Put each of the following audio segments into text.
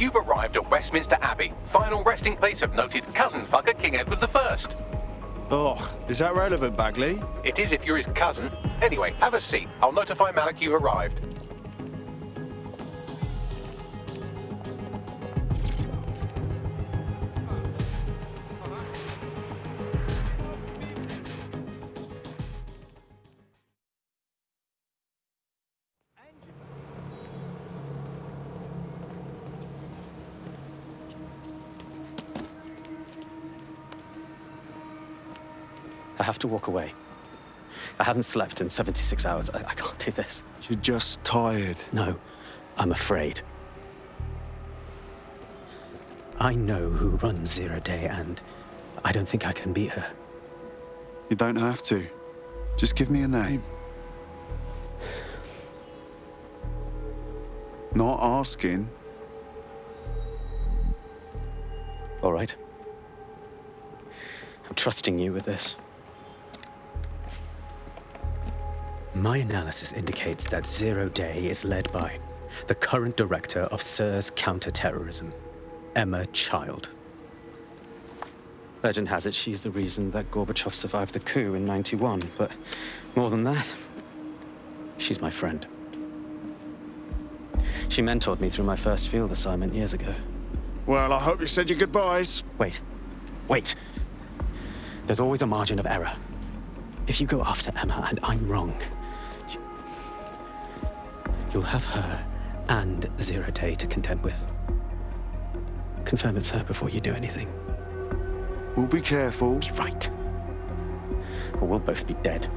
You've arrived at Westminster Abbey, final resting place of noted cousin fucker King Edward I. Oh, is that relevant, Bagley? It is if you're his cousin. Anyway, have a seat. I'll notify Malik you've arrived. I have to walk away. I haven't slept in 76 hours. I can't do this. You're just tired. No, I'm afraid. I know who runs Zero Day, and I don't think I can beat her. You don't have to. Just give me a name. Not asking. All right. I'm trusting you with this. My analysis indicates that Zero Day is led by the current director of SIRS counter-terrorism, Emma Child. Legend has it she's the reason that Gorbachev survived the coup in '91, but more than that, she's my friend. She mentored me through my first field assignment years ago. Well, I hope you said your goodbyes. Wait. There's always a margin of error. If you go after Emma and I'm wrong, you'll have her and Zero Day to contend with. Confirm it's her before you do anything. We'll be careful. Be right. Or we'll both be dead.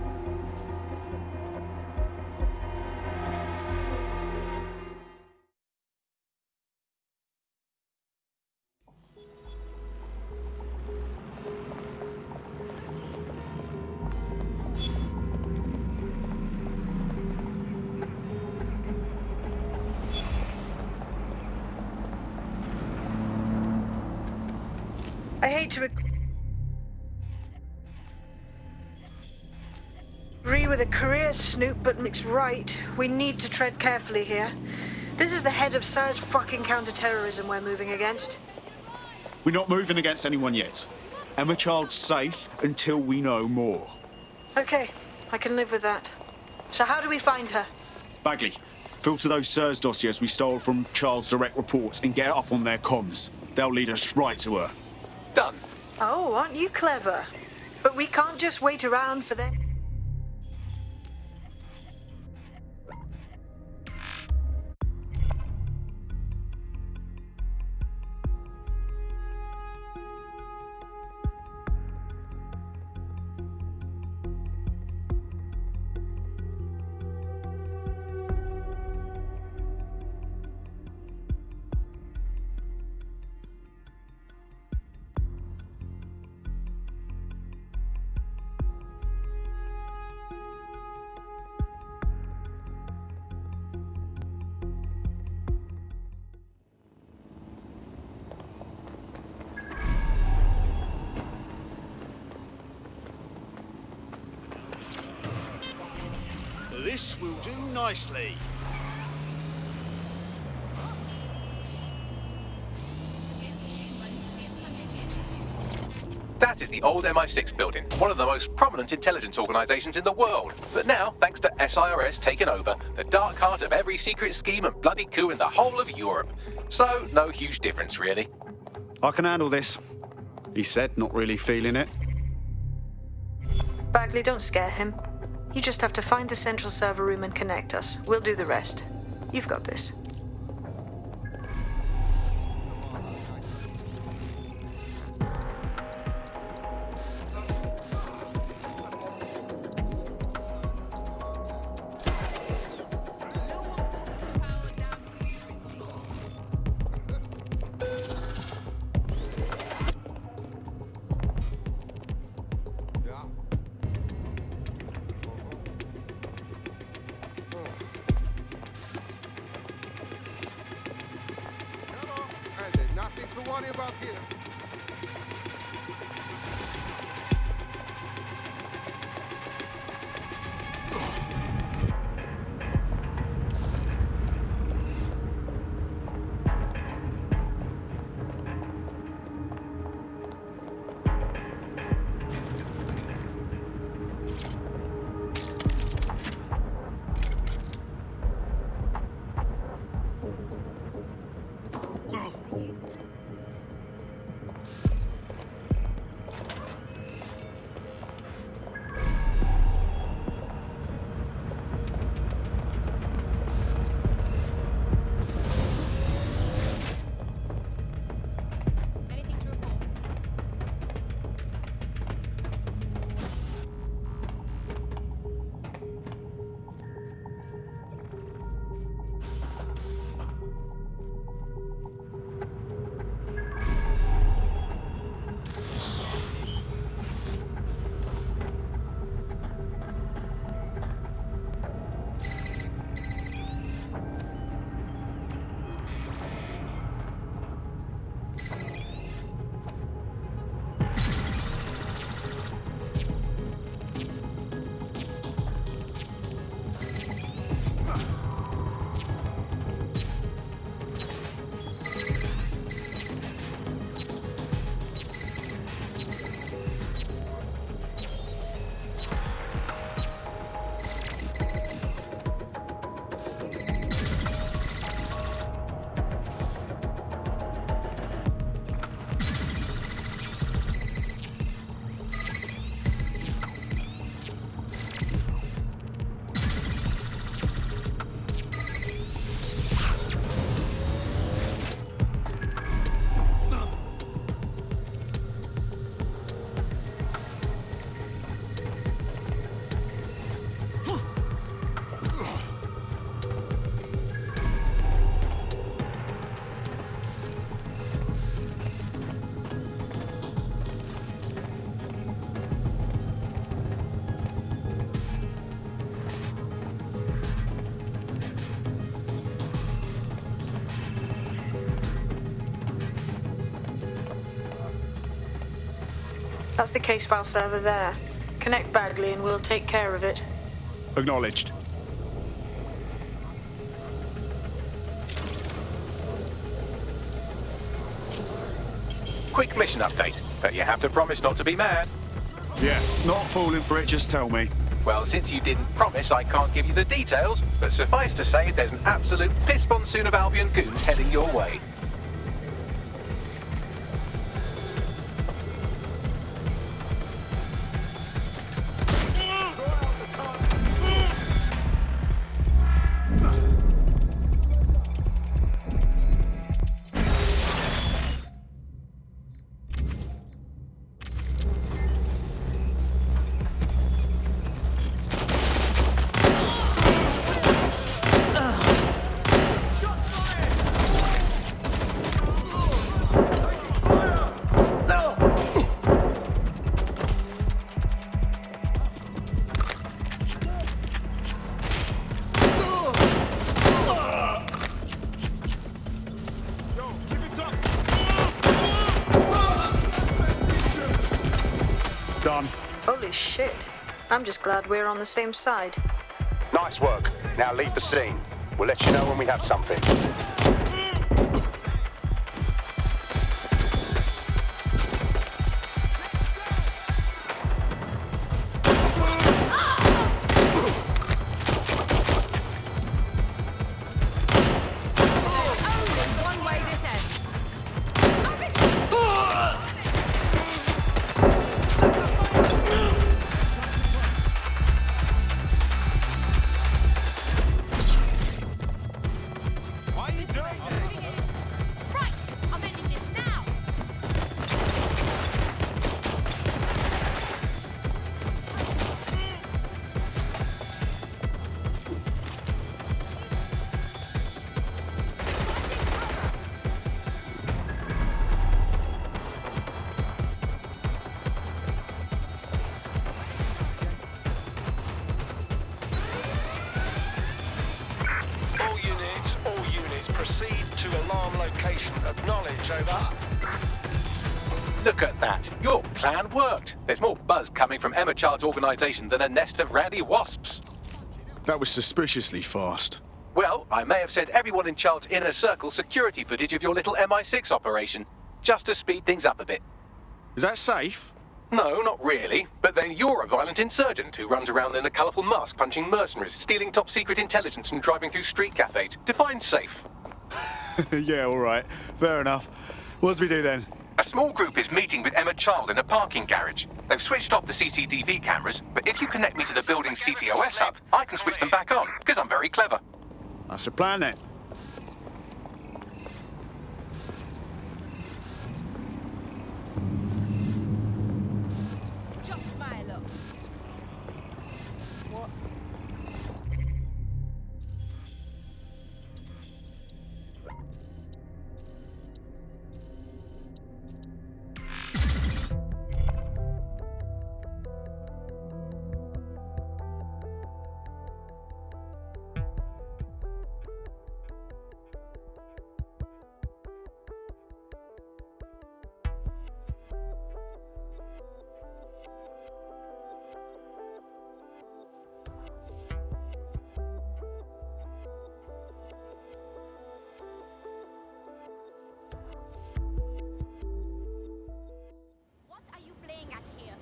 I hate to agree with a career snoop, but Nick's right. We need to tread carefully here. This is the head of SIRS fucking counter-terrorism we're moving against. We're not moving against anyone yet. Emma Child's safe until we know more. Okay, I can live with that. So how do we find her? Bagley, filter those SIRS dossiers we stole from Child's direct reports and get it up on their comms. They'll lead us right to her. Done. Oh, aren't you clever? But we can't just wait around for them. This will do nicely. That is the old MI6 building, one of the most prominent intelligence organizations in the world. But now, thanks to SIRS taking over, the dark heart of every secret scheme and bloody coup in the whole of Europe. So, no huge difference, really. I can handle this, he said, not really feeling it. Bagley, don't scare him. You just have to find the central server room and connect us. We'll do the rest. You've got this. Nothing to worry about here. That's the case file server there. Connect Bagley and we'll take care of it. Acknowledged. Quick mission update, but you have to promise not to be mad. Yeah, not falling for it, just tell me. Well, since you didn't promise, I can't give you the details, but suffice to say there's an absolute piss monsoon of Albion goons heading your way. Done. Holy shit. I'm just glad we're on the same side. Nice work. Now leave the scene. We'll let you know when we have something. Proceed to alarm location. Acknowledge, over. Look at that. Your plan worked. There's more buzz coming from Emma Child's organization than a nest of rowdy wasps. That was suspiciously fast. Well, I may have sent everyone in Child's inner circle security footage of your little MI6 operation, just to speed things up a bit. Is that safe? No, not really. But then you're a violent insurgent who runs around in a colourful mask punching mercenaries, stealing top-secret intelligence and driving through street cafes. Define safe. Yeah, all right. Fair enough. What do we do then? A small group is meeting with Emma Child in a parking garage. They've switched off the CCTV cameras, but if you connect me to the building's CTOS hub, I can switch them back on, because I'm very clever. That's the plan then. Just my luck. What? What are you playing at here?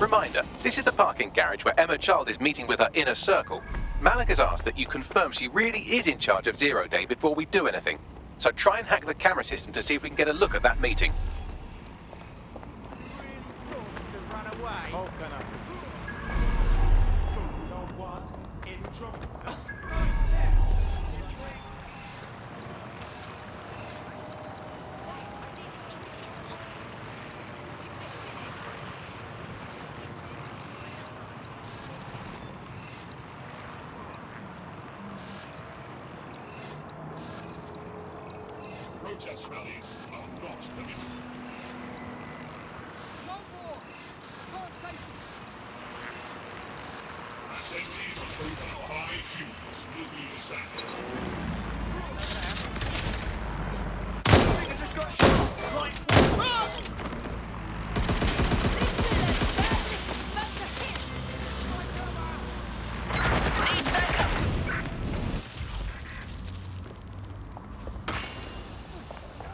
Reminder, this is the parking garage where Emma Child is meeting with her inner circle. Malik has asked that you confirm she really is in charge of Zero Day before we do anything. So try and hack the camera system to see if we can get a look at that meeting. Protest rallies are not permitted. Assemblies of over 5 units will be established.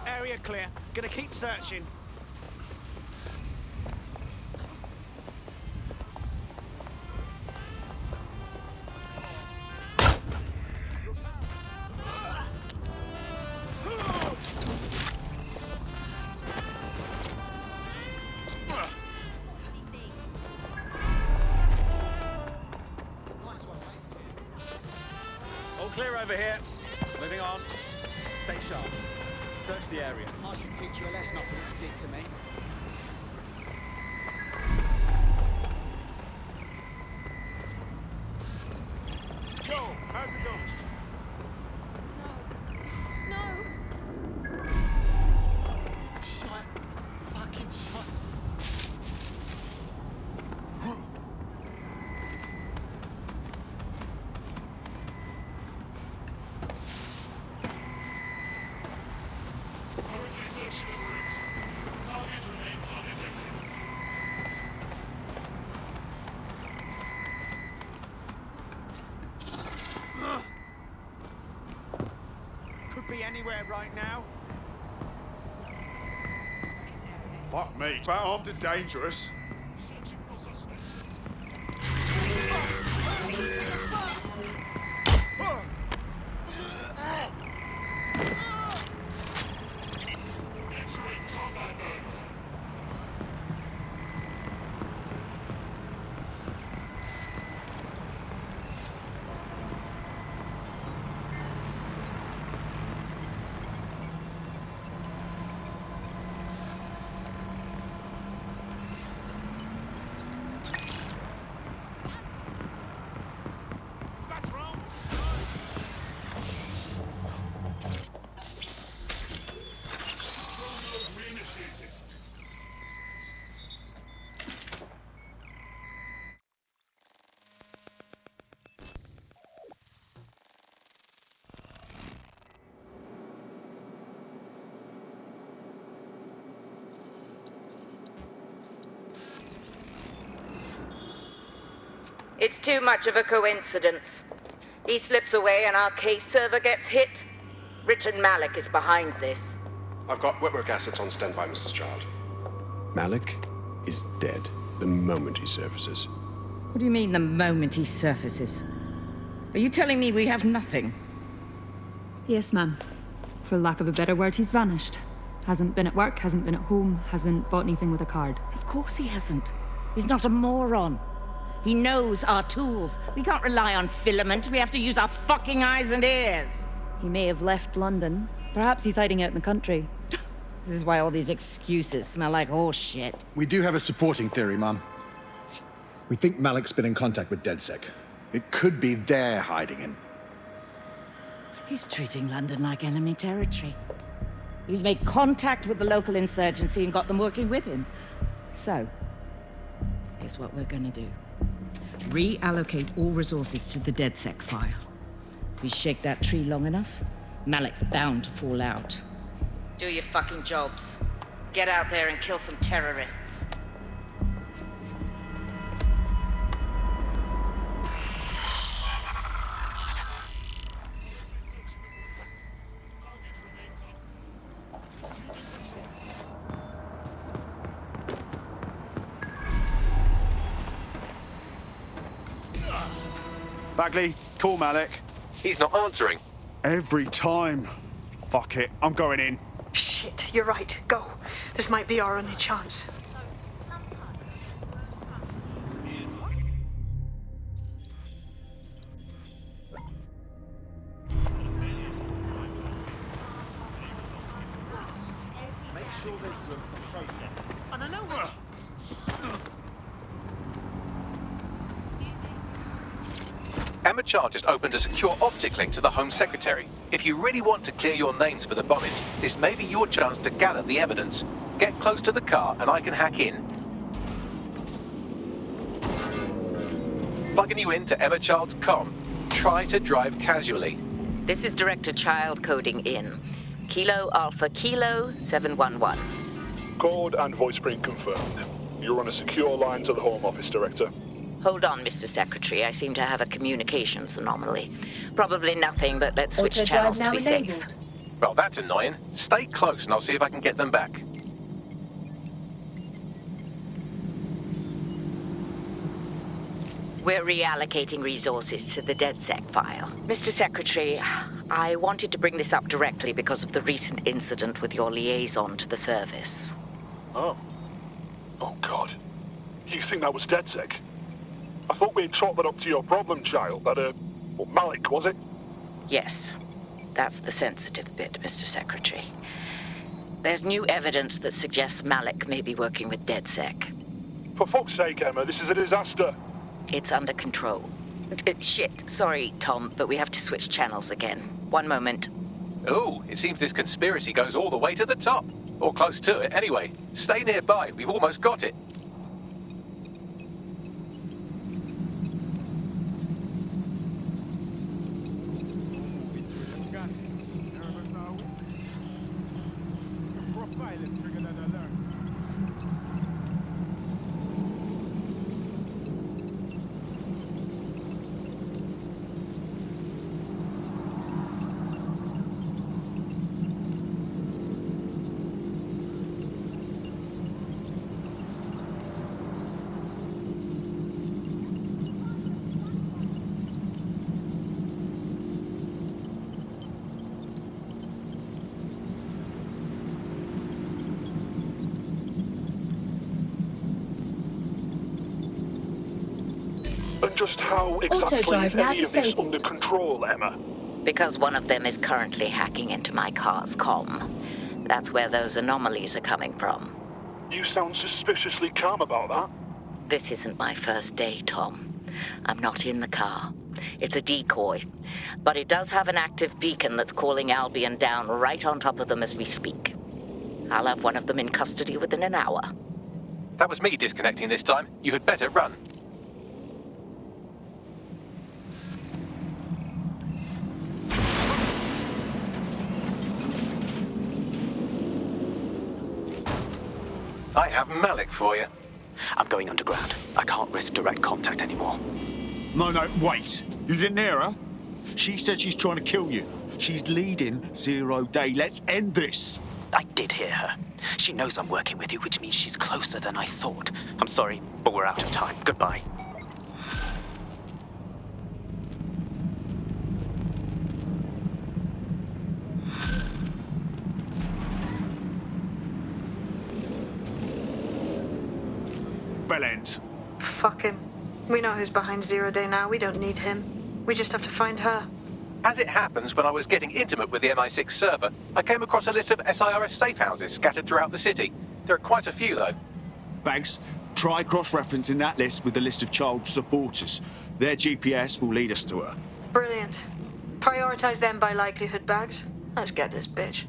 Area clear. Gonna keep searching. All clear over here. Moving on. Stay sharp. Search the area. I should teach you a lesson not to stick to me. Yo, how's it going? No. Shut. Fucking shut. Currently searching the route. Target remains undetected. Could be anywhere right now. Fuck me. That armed and dangerous. Searching for suspects. Entering combat mode. That's wrong. Reinitiated. It's too much of a coincidence. He slips away and our case server gets hit. Richard Malik is behind this. I've got wetwork assets on standby, Mrs. Child. Malik is dead the moment he surfaces. What do you mean the moment he surfaces? Are you telling me we have nothing? Yes, ma'am. For lack of a better word, he's vanished. Hasn't been at work, hasn't been at home, hasn't bought anything with a card. Of course he hasn't. He's not a moron. He knows our tools. We can't rely on filament. We have to use our fucking eyes and ears. He may have left London. Perhaps he's hiding out in the country. This is why all these excuses smell like horse shit. We do have a supporting theory, Mum. We think Malik's been in contact with DedSec. It could be they're hiding him. He's treating London like enemy territory. He's made contact with the local insurgency and got them working with him. So, guess what we're gonna do? Reallocate all resources to the DedSec file. We shake that tree long enough, Malik's bound to fall out. Do your fucking jobs. Get out there and kill some terrorists. Bagley, call Malik. He's not answering. Every time. Fuck it, I'm going in. Shit, you're right. Go. This might be our only chance. Make sure there's room for processing. And I know Emma Child just opened a secure optic link to the Home Secretary. If you really want to clear your names for the bombings, this may be your chance to gather the evidence. Get close to the car and I can hack in. Plugging you into Emma Child's comm. Try to drive casually. This is Director Child coding in. Kilo Alpha Kilo 711. Code and voice print confirmed. You're on a secure line to the Home Office, Director. Hold on, Mr. Secretary. I seem to have a communications anomaly. Probably nothing, but let's switch channels to be safe. Well, that's annoying. Stay close and I'll see if I can get them back. We're reallocating resources to the DedSec file. Mr. Secretary, I wanted to bring this up directly because of the recent incident with your liaison to the service. Oh. Oh, God. You think that was DedSec? I thought we had chalked that up to your problem child, that, well, Malik, was it? Yes. That's the sensitive bit, Mr. Secretary. There's new evidence that suggests Malik may be working with DedSec. For fuck's sake, Emma, this is a disaster. It's under control. Shit, sorry, Tom, but we have to switch channels again. One moment. Ooh, it seems this conspiracy goes all the way to the top. Or close to it, anyway. Stay nearby, we've almost got it. Just how exactly is any of this under control, Emma? Because one of them is currently hacking into my car's comm. That's where those anomalies are coming from. You sound suspiciously calm about that. This isn't my first day, Tom. I'm not in the car. It's a decoy. But it does have an active beacon that's calling Albion down right on top of them as we speak. I'll have one of them in custody within an hour. That was me disconnecting this time. You had better run. I have Malik for you. I'm going underground. I can't risk direct contact anymore. No, wait. You didn't hear her? She said she's trying to kill you. She's leading 0 Day. Let's end this. I did hear her. She knows I'm working with you, which means she's closer than I thought. I'm sorry, but we're out of time. Goodbye. Bell end. Fuck him. We know who's behind 0 Day now. We don't need him. We just have to find her. As it happens, when I was getting intimate with the MI6 server, I came across a list of SIRS safe houses scattered throughout the city. There are quite a few, though. Bags, try cross-referencing that list with the list of child supporters. Their GPS will lead us to her. Brilliant. Prioritize them by likelihood, Bags. Let's get this bitch.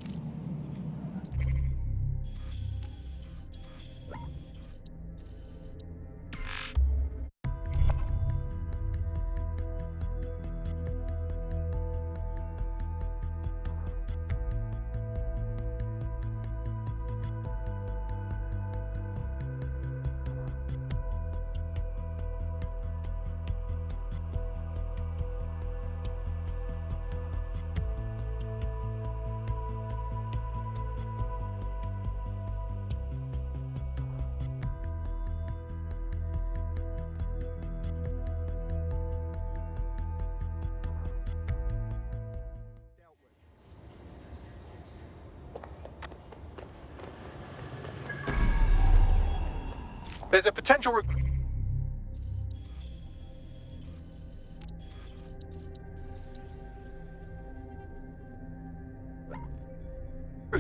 There's a potential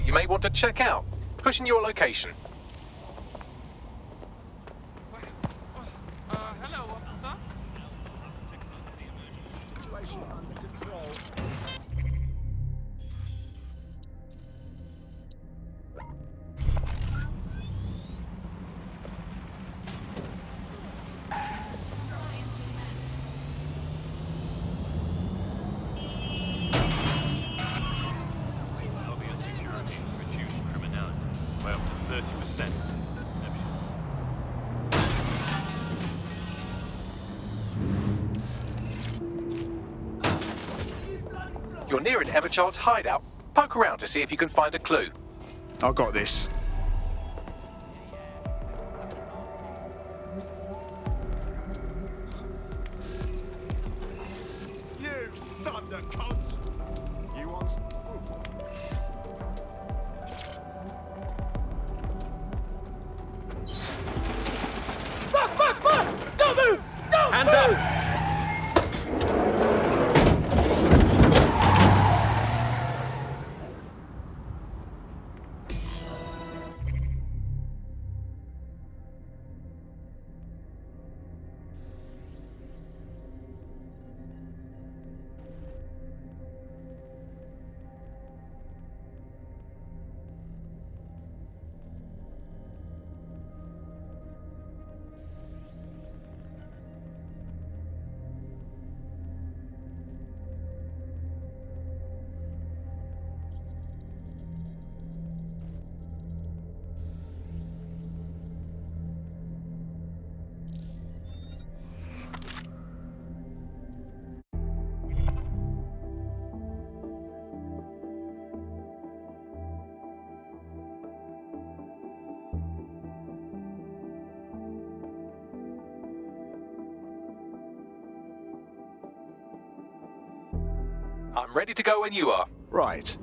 you may want to check out. Pushing your location. Hello, officer. 30% since inception. You're near an Emma Child's hideout. Poke around to see if you can find a clue. I got this. You thunder cunts! You want... Fuck! Don't move! Don't Hands move! up! I'm ready to go when you are. Right.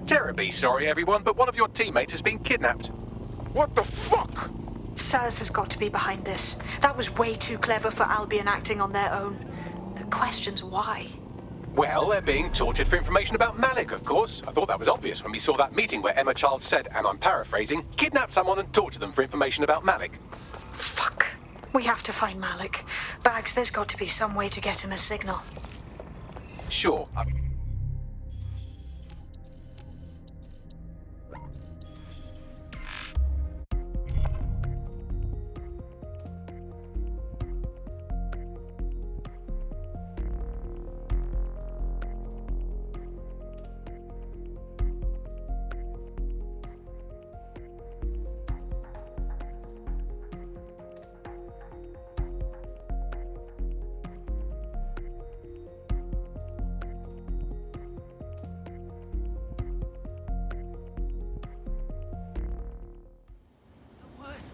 Terribly sorry, everyone, but one of your teammates has been kidnapped. What the fuck? SIRS has got to be behind this. That was way too clever for Albion acting on their own. The question's why. Well, they're being tortured for information about Malik, of course. I thought that was obvious when we saw that meeting where Emma Child said, and I'm paraphrasing, kidnap someone and torture them for information about Malik. Fuck. We have to find Malik. Bags, there's got to be some way to get him a signal. Sure.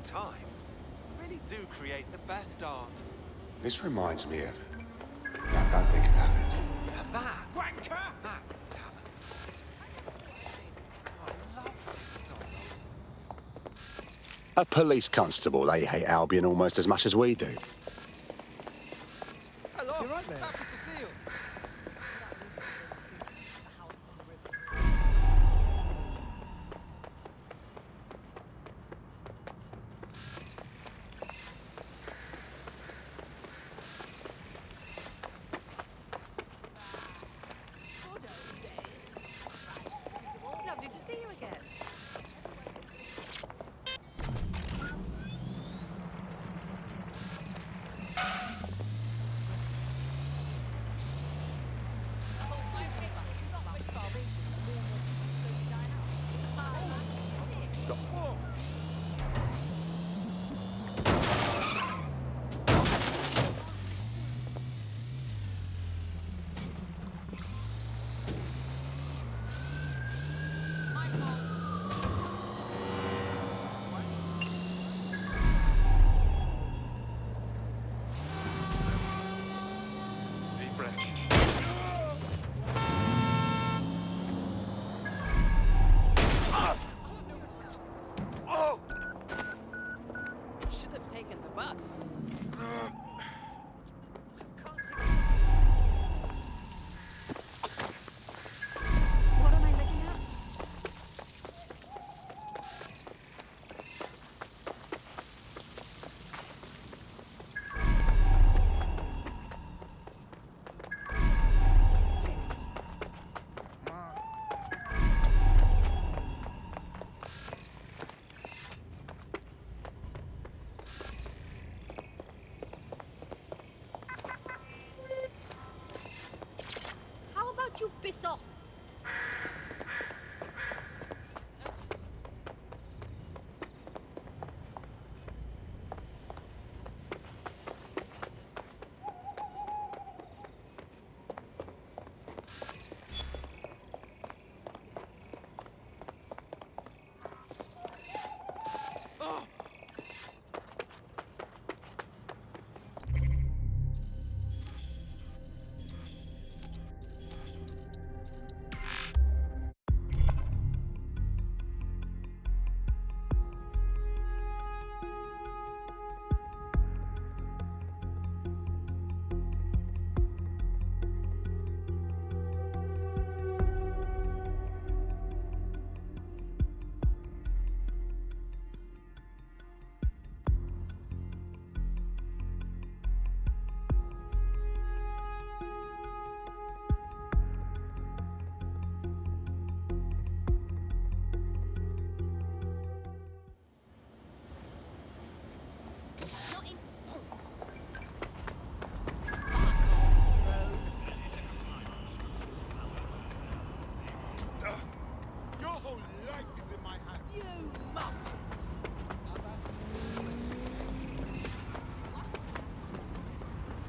Times really do create the best art. This reminds me of... Now, don't think about it. To that. Wanker! That's talent. I love this song. A police constable, they hate Albion almost as much as we do. Hello. You're right, man. That's the deal. Lovely to see you again.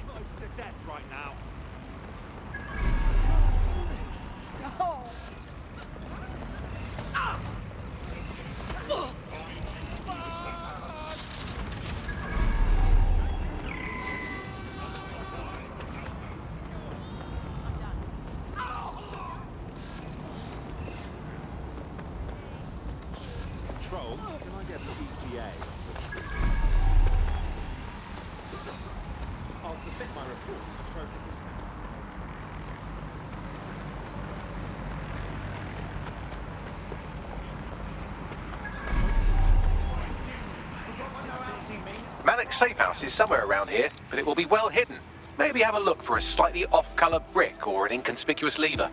Close to death right now. Control, can I get the ETA? I'll submit my report to the processing center. Malik's safe house is somewhere around here, but it will be well hidden. Maybe have a look for a slightly off-colour brick or an inconspicuous lever.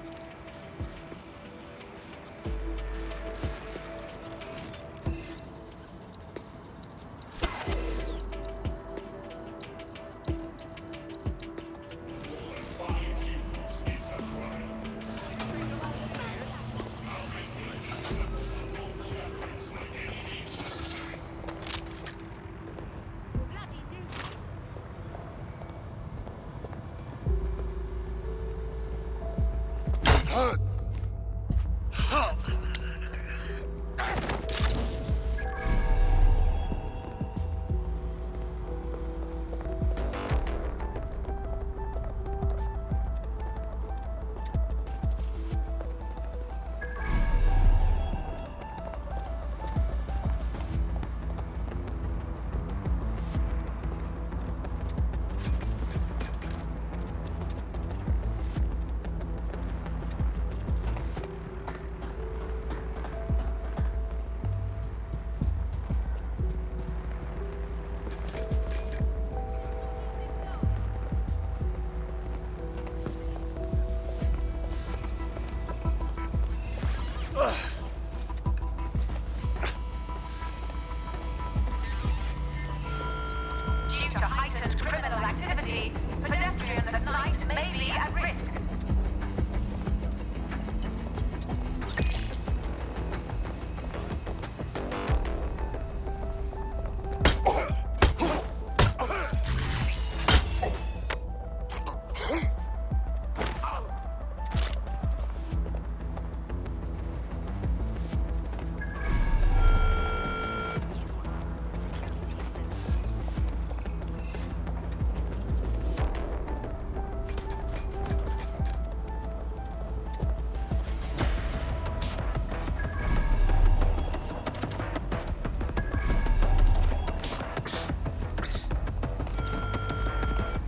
Due to heightened criminal activity, pedestrians at night may be at risk.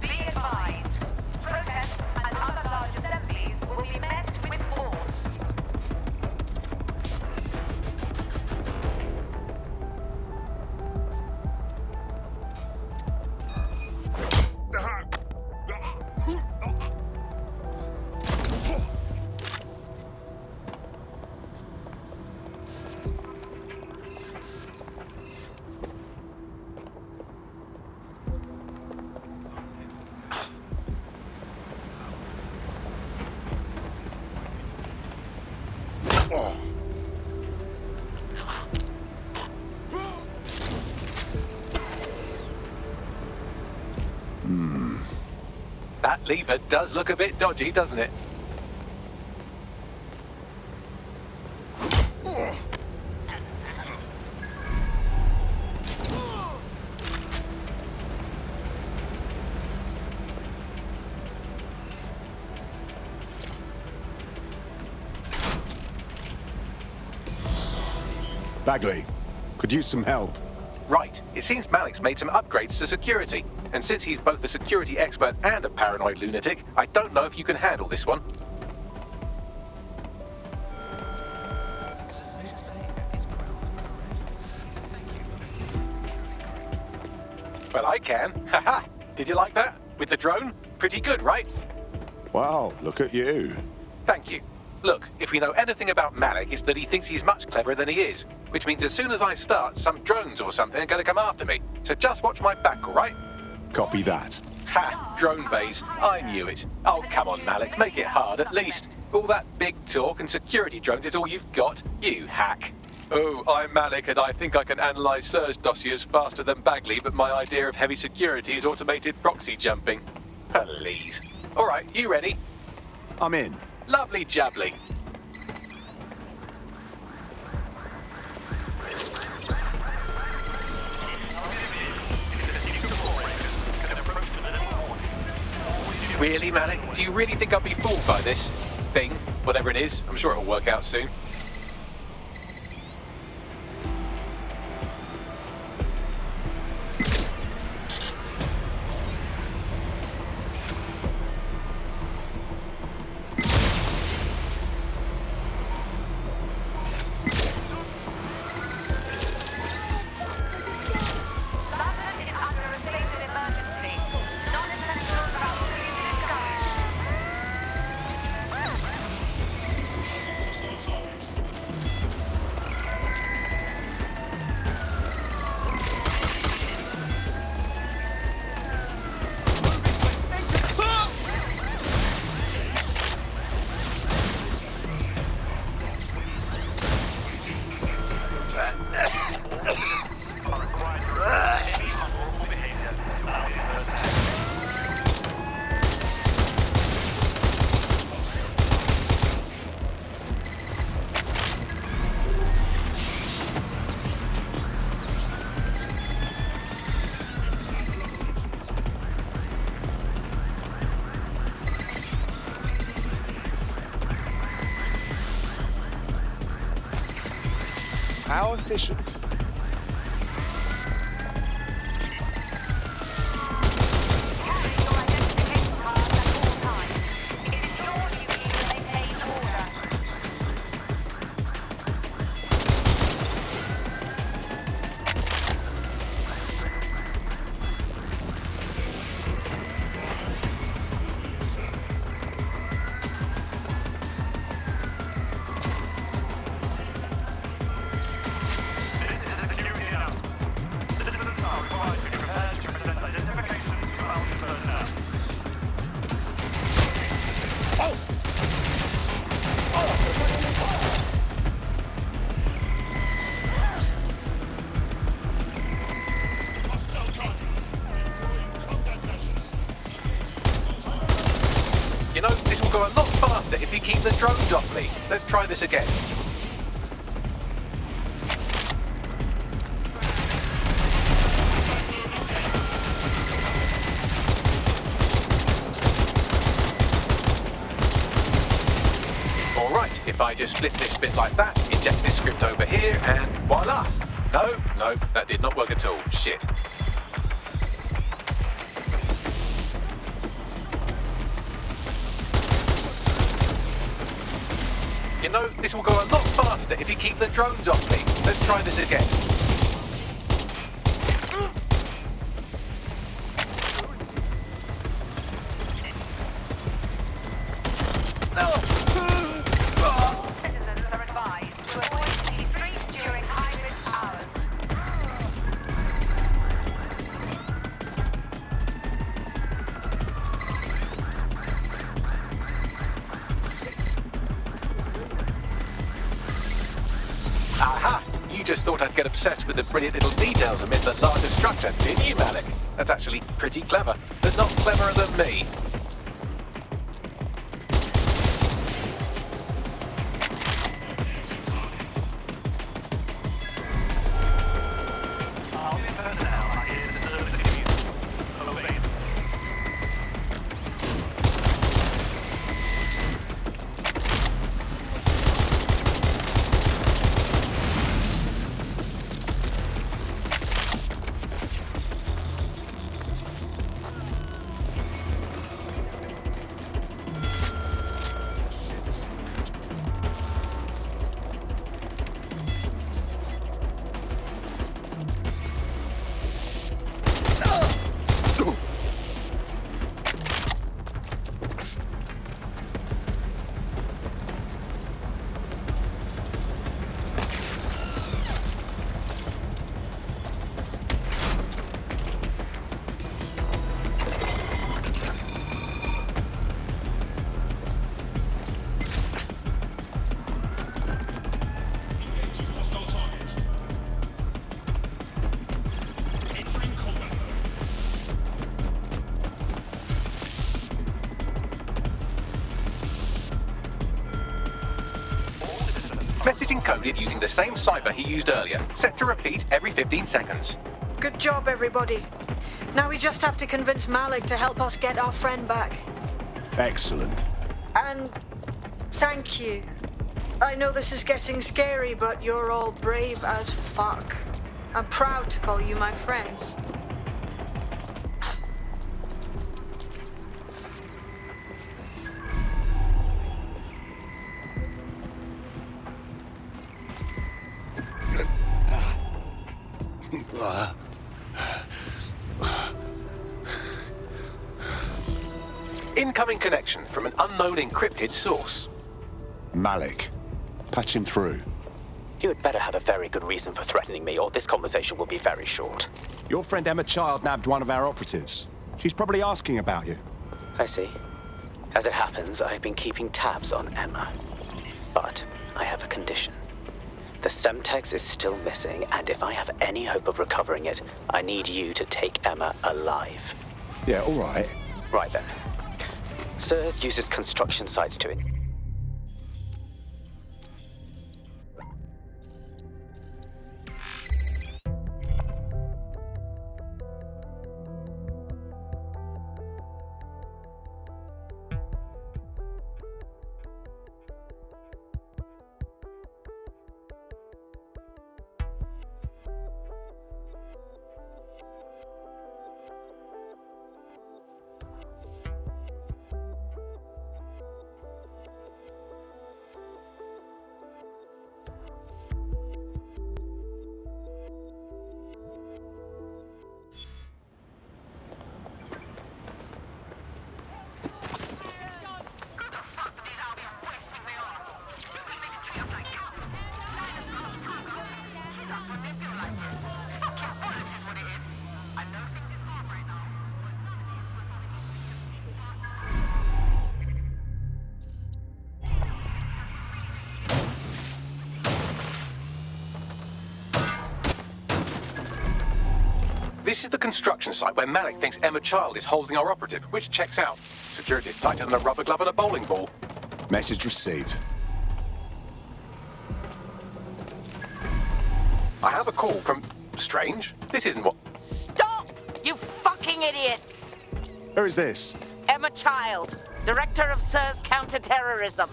Be advised, protests and other large assemblies will be met with force. That lever does look a bit dodgy, doesn't it? Bagley, could use some help. Right. It seems Malik's made some upgrades to security. And since he's both a security expert and a paranoid lunatic, I don't know if you can handle this one. Well, I can. Haha. Did you like that? With the drone? Pretty good, right? Wow, look at you. Thank you. Look, if we know anything about Malik, it's that he thinks he's much cleverer than he is. Which means as soon as I start, some drones or something are going to come after me. So just watch my back, all right? Copy that. Ha! Drone bays. I knew it. Oh, come on, Malik. Make it hard, at least. All that big talk and security drones is all you've got, you hack. Oh, I'm Malik, and I think I can analyse SIRS dossiers faster than Bagley, but my idea of heavy security is automated proxy jumping. Please. All right, you ready? I'm in. Lovely jubbly. Really, Malik? Do you really think I'll be fooled by this thing? Whatever it is, I'm sure it'll work out soon. How efficient. You know, this will go a lot faster if you keep the drones off me. Let's try this again. All right, if I just flip this bit like that, inject this script over here, and voila! No, that did not work at all. Shit. You know, this will go a lot faster if you keep the drones off me. Let's try this again. Citizens are advised to avoid the streets during high-risk hours. Aha! You just thought I'd get obsessed with the brilliant little details amid the larger structure, didn't you, Malik? That's actually pretty clever, but not cleverer than me. Message encoded using the same cipher he used earlier, set to repeat every 15 seconds. Good job, everybody. Now we just have to convince Malik to help us get our friend back. Excellent. And thank you. I know this is getting scary, but you're all brave as fuck. I'm proud to call you my friends. Incoming connection from an unknown encrypted source. Malik. Patch him through. You had better have a very good reason for threatening me, or this conversation will be very short. Your friend Emma Child nabbed one of our operatives. She's probably asking about you. I see. As it happens, I've been keeping tabs on Emma. But I have a condition. The Semtex is still missing, and if I have any hope of recovering it, I need you to take Emma alive. Yeah, all right. Right then. SIRS uses construction sites to... This is the construction site where Malik thinks Emma Child is holding our operative, which checks out. Security's tighter than a rubber glove and a bowling ball. Message received. I have a call from... Strange. This isn't what... Stop! You fucking idiots! Who is this? Emma Child, Director of SIRS Counterterrorism.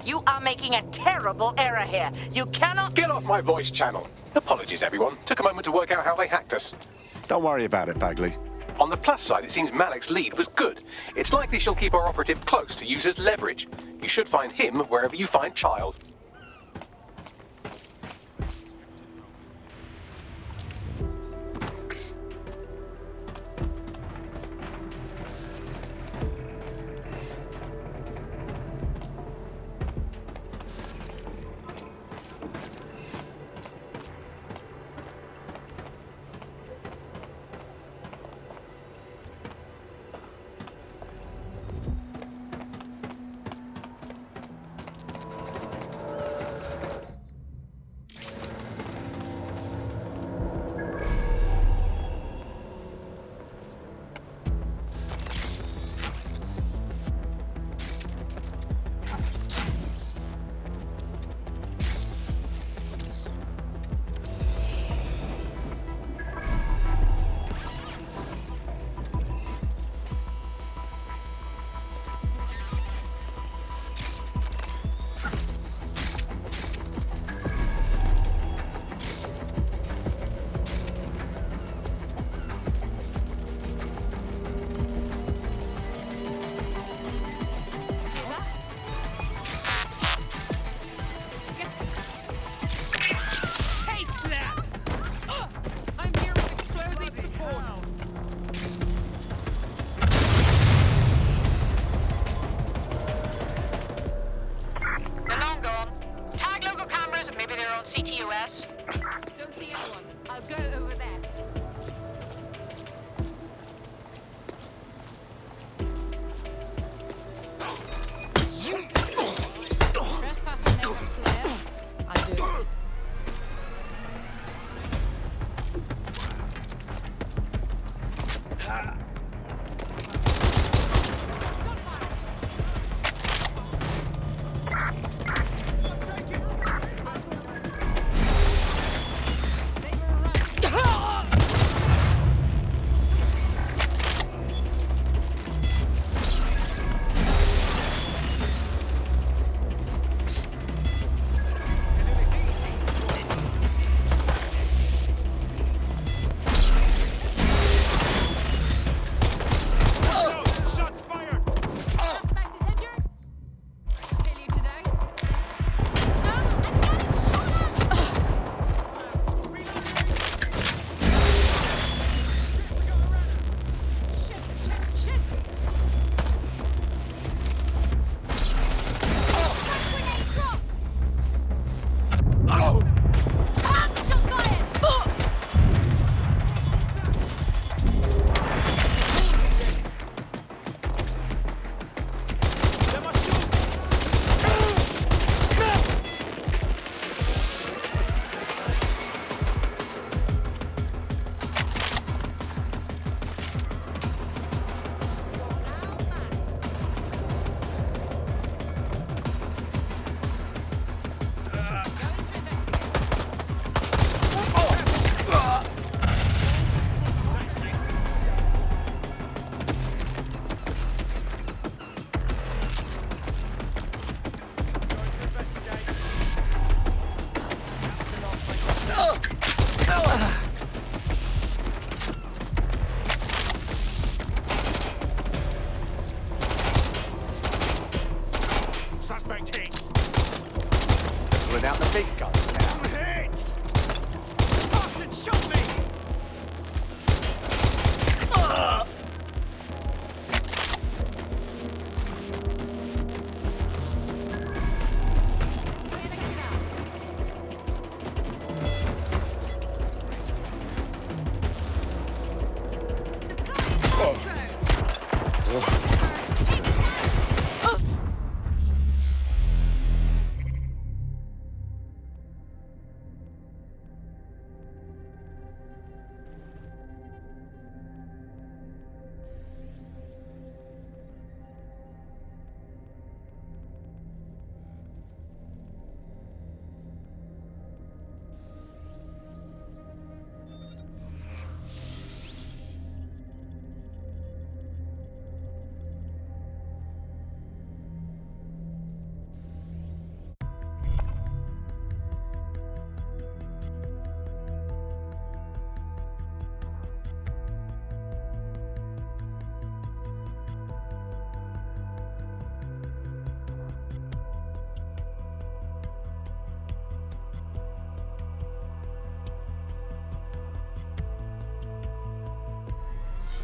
You are making a terrible error here. You cannot... Get off my voice channel. Apologies, everyone. Took a moment to work out how they hacked us. Don't worry about it, Bagley. On the plus side, it seems Malik's lead was good. It's likely she'll keep our operative close to use as leverage. You should find him wherever you find Child.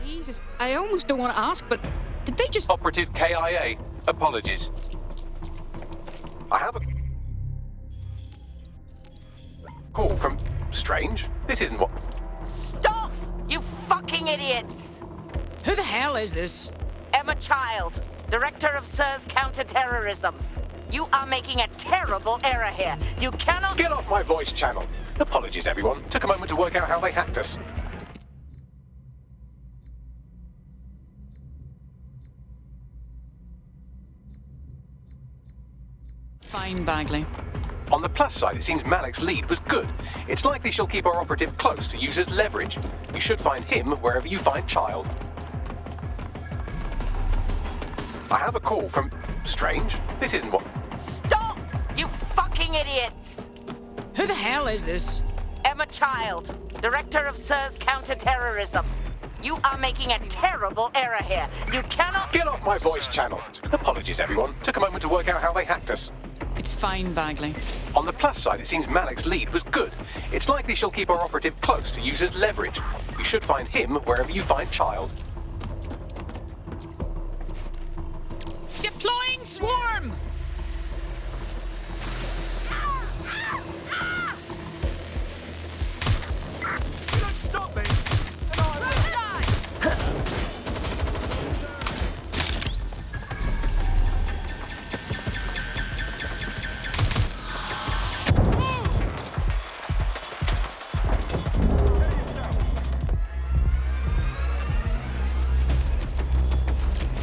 Jesus, I almost don't want to ask, but did they just... Operative KIA. Apologies. I have a call from Strange. This isn't what... Stop! You fucking idiots! Who the hell is this? Emma Child, Director of SIRS Counter-Terrorism. You are making a terrible error here. You cannot... Get off my voice channel. Apologies, everyone. Took a moment to work out how they hacked us. Fine, Bagley. On the plus side, it seems Malik's lead was good. It's likely she'll keep our operative close to use as leverage. You should find him wherever you find Child. I have a call from Strange. This isn't what... Stop! You fucking idiots! Who the hell is this? Emma Child, Director of SIRS Counter-Terrorism. You are making a terrible error here. You cannot... Get off my voice channel. Apologies, everyone. Took a moment to work out how they hacked us. It's fine, Bagley. On the plus side, it seems Malik's lead was good. It's likely she'll keep our operative close to use as leverage. You should find him wherever you find Child. Deploying swarm! Don't stop me!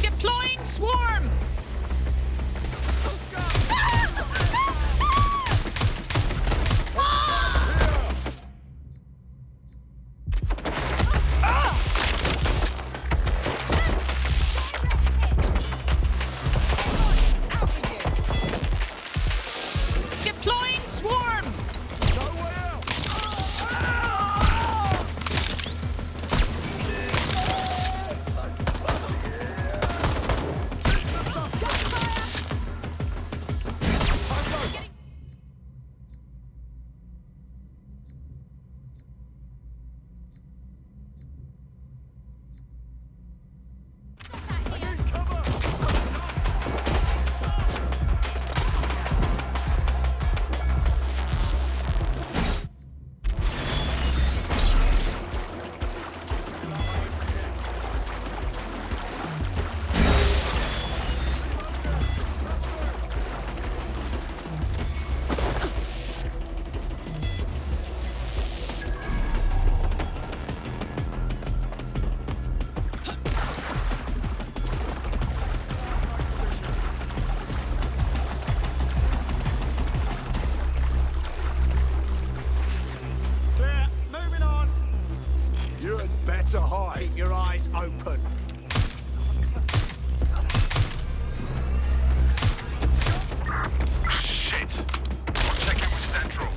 Deploying swarm! Deploying swarm! Clear. Moving on. You had better hide. Keep your eyes open. Shit! Check in with Central.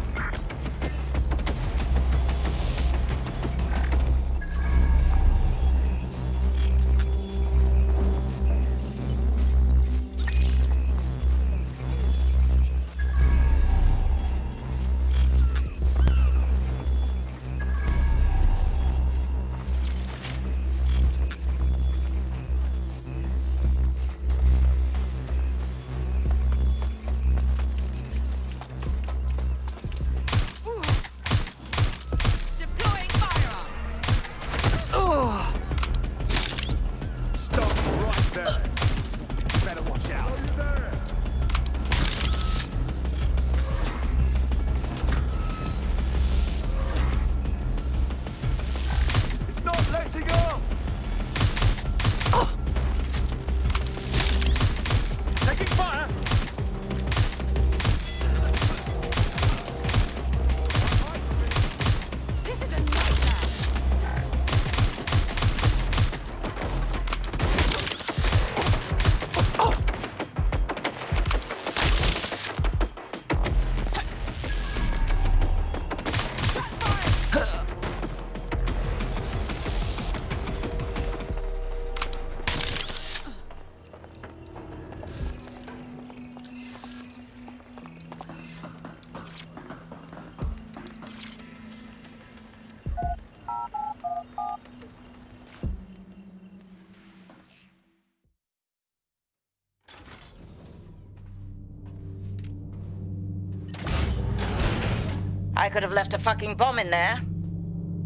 I could have left a fucking bomb in there.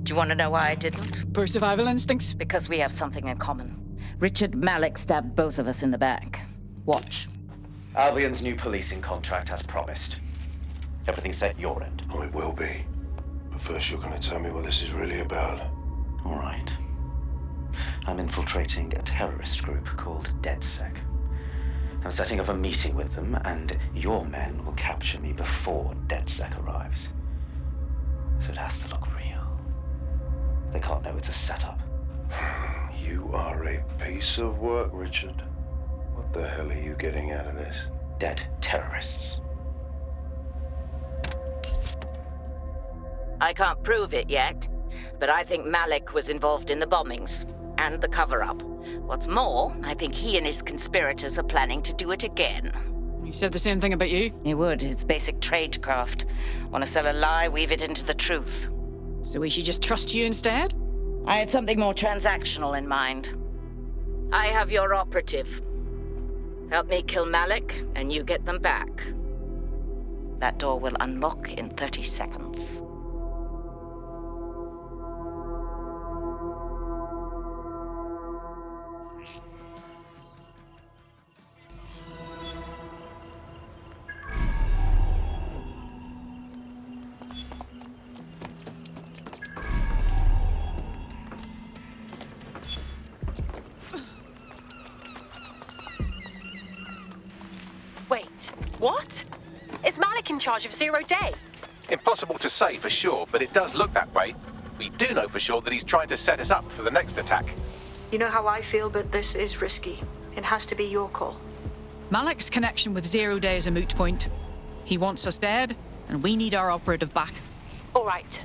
Do you want to know why I didn't? Poor survival instincts. Because we have something in common. Richard Malik stabbed both of us in the back. Watch. Albion's new policing contract as promised. Everything's set your end. Oh, it will be. But first you're going to tell me what this is really about. All right. I'm infiltrating a terrorist group called DedSec. I'm setting up a meeting with them, and your men will capture me before DedSec arrives. So it has to look real. They can't know it's a setup. You are a piece of work, Richard. What the hell are you getting out of this? Dead terrorists. I can't prove it yet, but I think Malik was involved in the bombings and the cover-up. What's more, I think he and his conspirators are planning to do it again. He said the same thing about you. He would. It's basic tradecraft. Want to sell a lie, weave it into the truth. So we should just trust you instead? I had something more transactional in mind. I have your operative. Help me kill Malik, and you get them back. That door will unlock in 30 seconds. Wait, what? Is Malik in charge of Zero Day? Impossible to say for sure, but it does look that way. We do know for sure that he's trying to set us up for the next attack. You know how I feel, but this is risky. It has to be your call. Malik's connection with Zero Day is a moot point. He wants us dead, and we need our operative back. All right.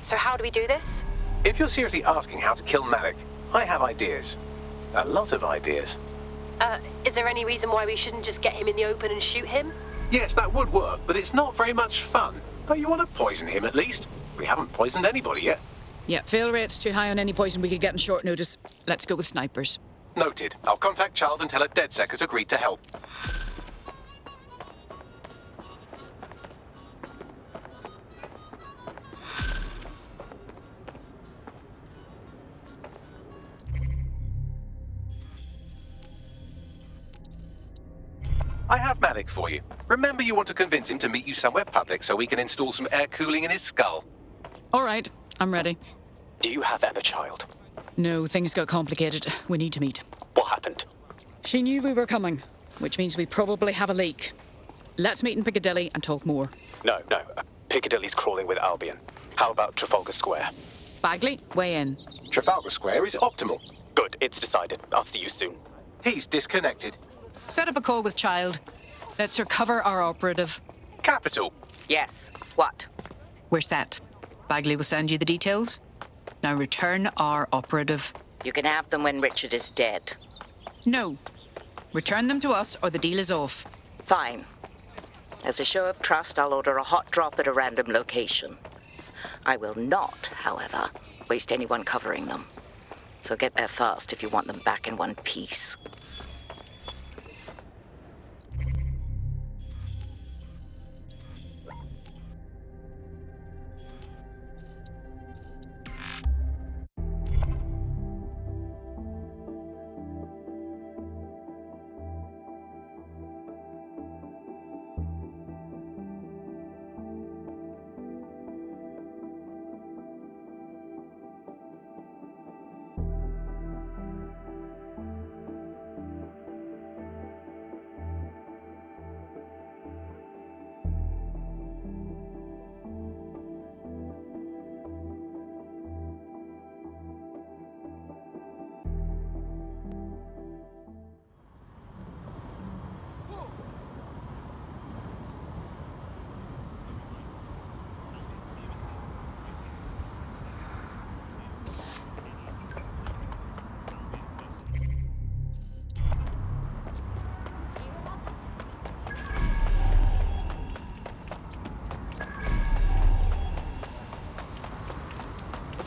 So how do we do this? If you're seriously asking how to kill Malik, I have ideas. A lot of ideas. Is there any reason why we shouldn't just get him in the open and shoot him? Yes, that would work, but it's not very much fun. Oh, you want to poison him at least? We haven't poisoned anybody yet. Yeah, fail rate's too high on any poison we could get in short notice. Let's go with snipers. Noted. I'll contact Child and tell her DedSec has agreed to help. I have Malik for you. Remember, you want to convince him to meet you somewhere public so we can install some air cooling in his skull. All right, I'm ready. Do you have Emma, Child? No, things got complicated. We need to meet. What happened? She knew we were coming, which means we probably have a leak. Let's meet in Piccadilly and talk more. No. Piccadilly's crawling with Albion. How about Trafalgar Square? Bagley, weigh in. Trafalgar Square is optimal. Good, it's decided. I'll see you soon. He's disconnected. Set up a call with Child. Let's recover our operative. Capital. Yes. What? We're set. Bagley will send you the details. Now return our operative. You can have them when Richard is dead. No. Return them to us or the deal is off. Fine. As a show of trust, I'll order a hot drop at a random location. I will not, however, waste anyone covering them. So get there fast if you want them back in one piece.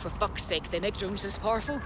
For fuck's sake, they make drones this powerful?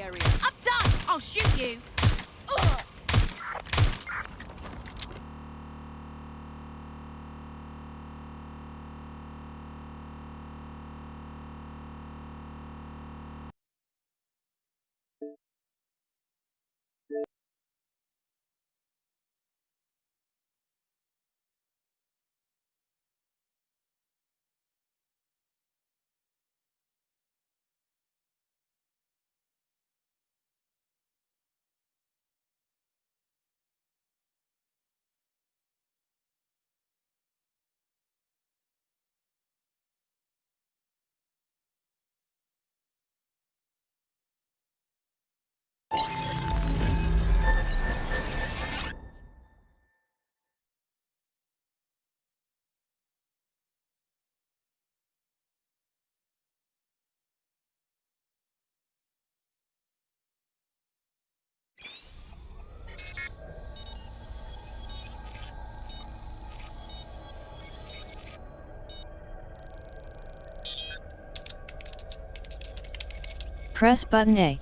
the area. I'm done! I'll shoot you! Ugh. Press button A.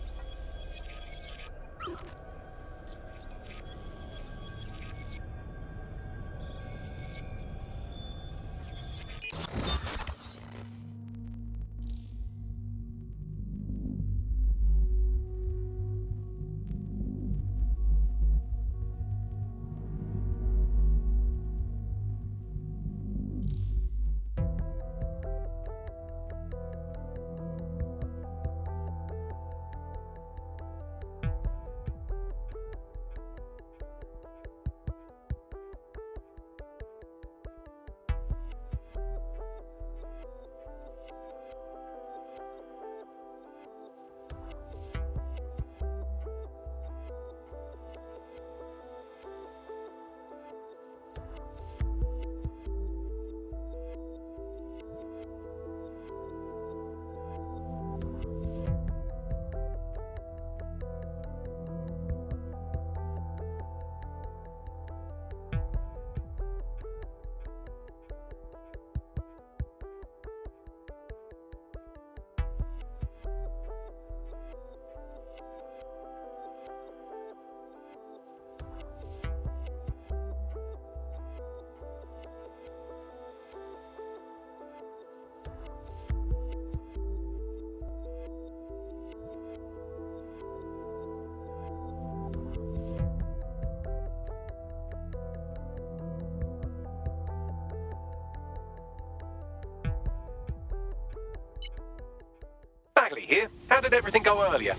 Bagley here. How did everything go earlier?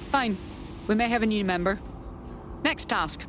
Fine. We may have a new member. Next task.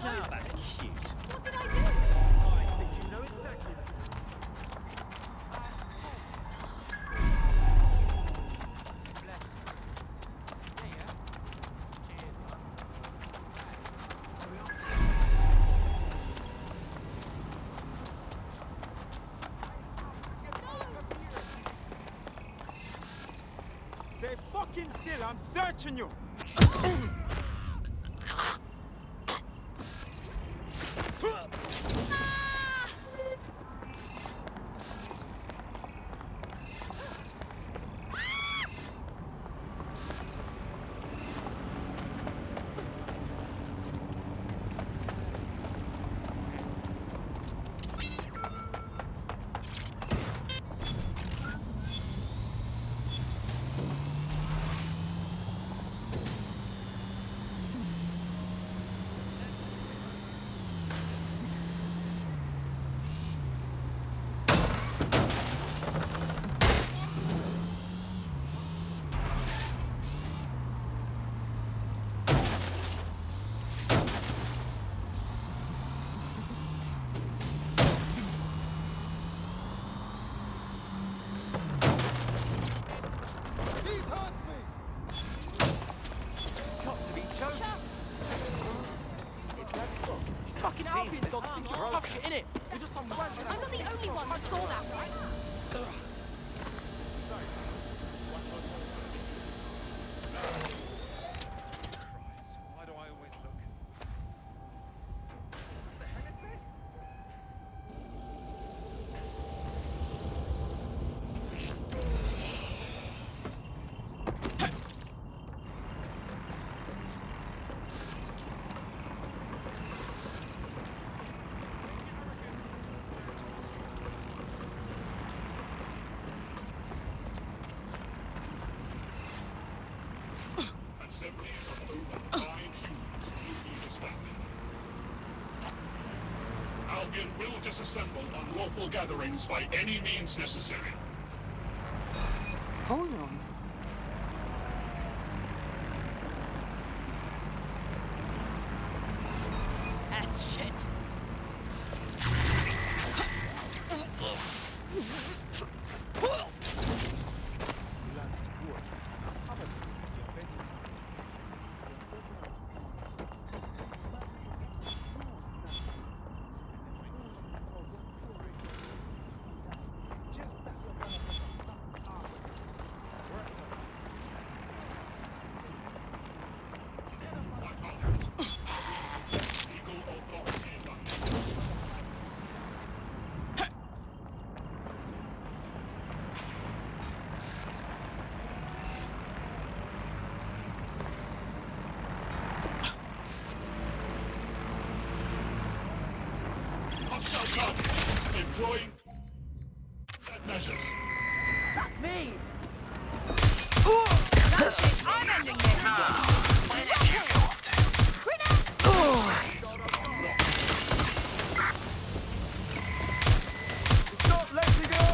Now that's cute. What did I do? I think you know exactly. Stay fucking still, I'm searching you! Fucking Albion dogs think you're tough shit, innit? You're just some wank. I'm not the only one who saw that, right? Why do I always look? What the hell is this? Assemblies of over 5 humans will be disbanded. Albion will disassemble unlawful gatherings by any means necessary. Hold on. That's shit. Employing measures. Me! I'm ending this. Where did you go off to? Stop letting go!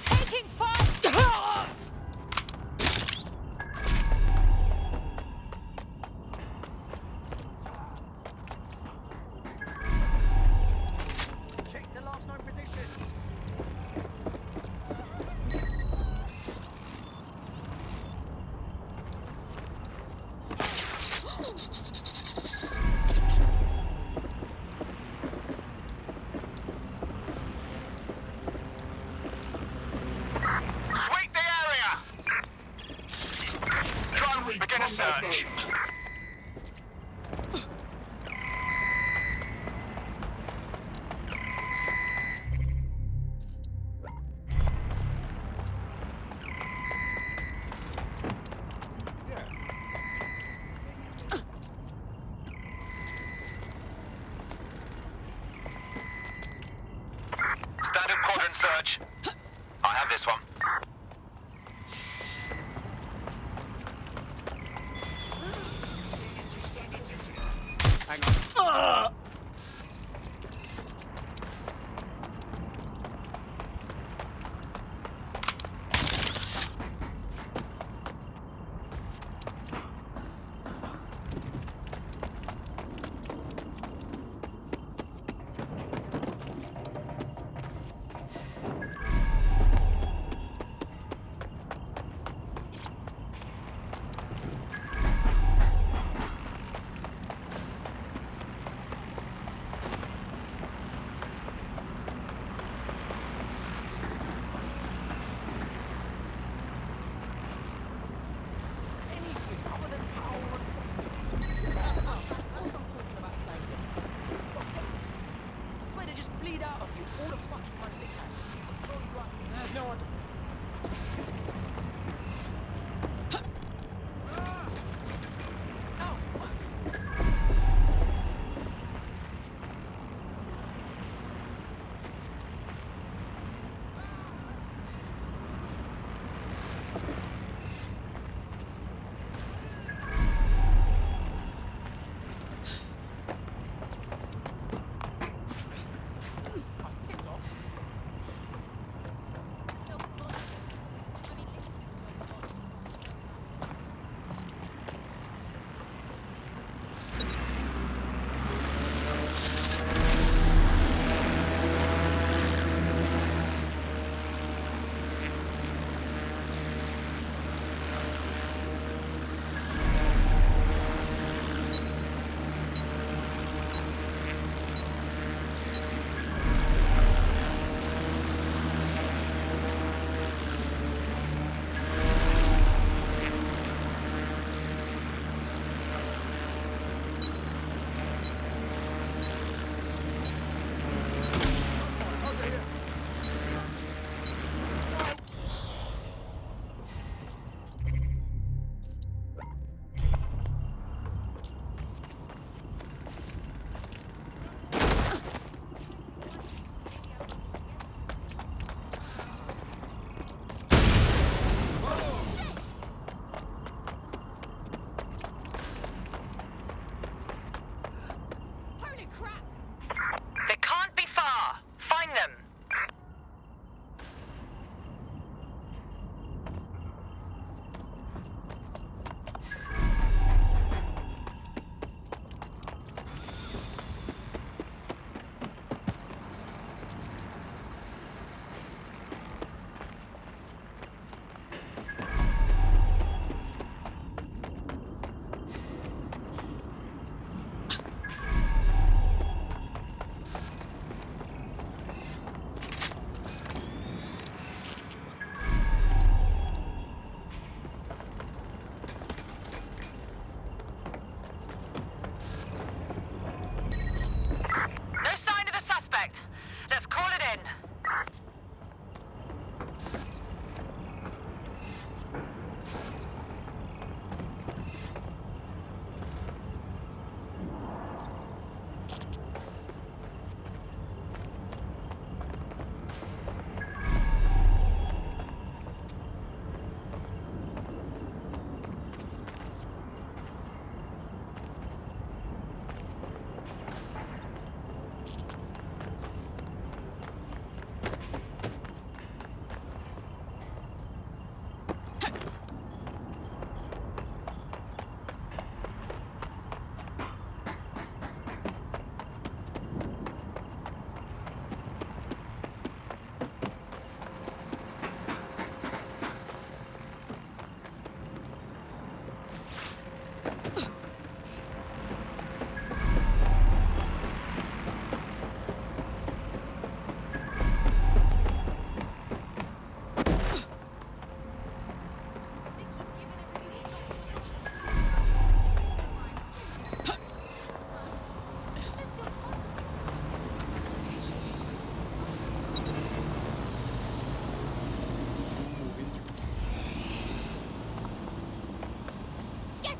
Taking fire. Check the last known position. Sweep the area! Try and begin a search. Standard quadrant search. I have this one. Hang on.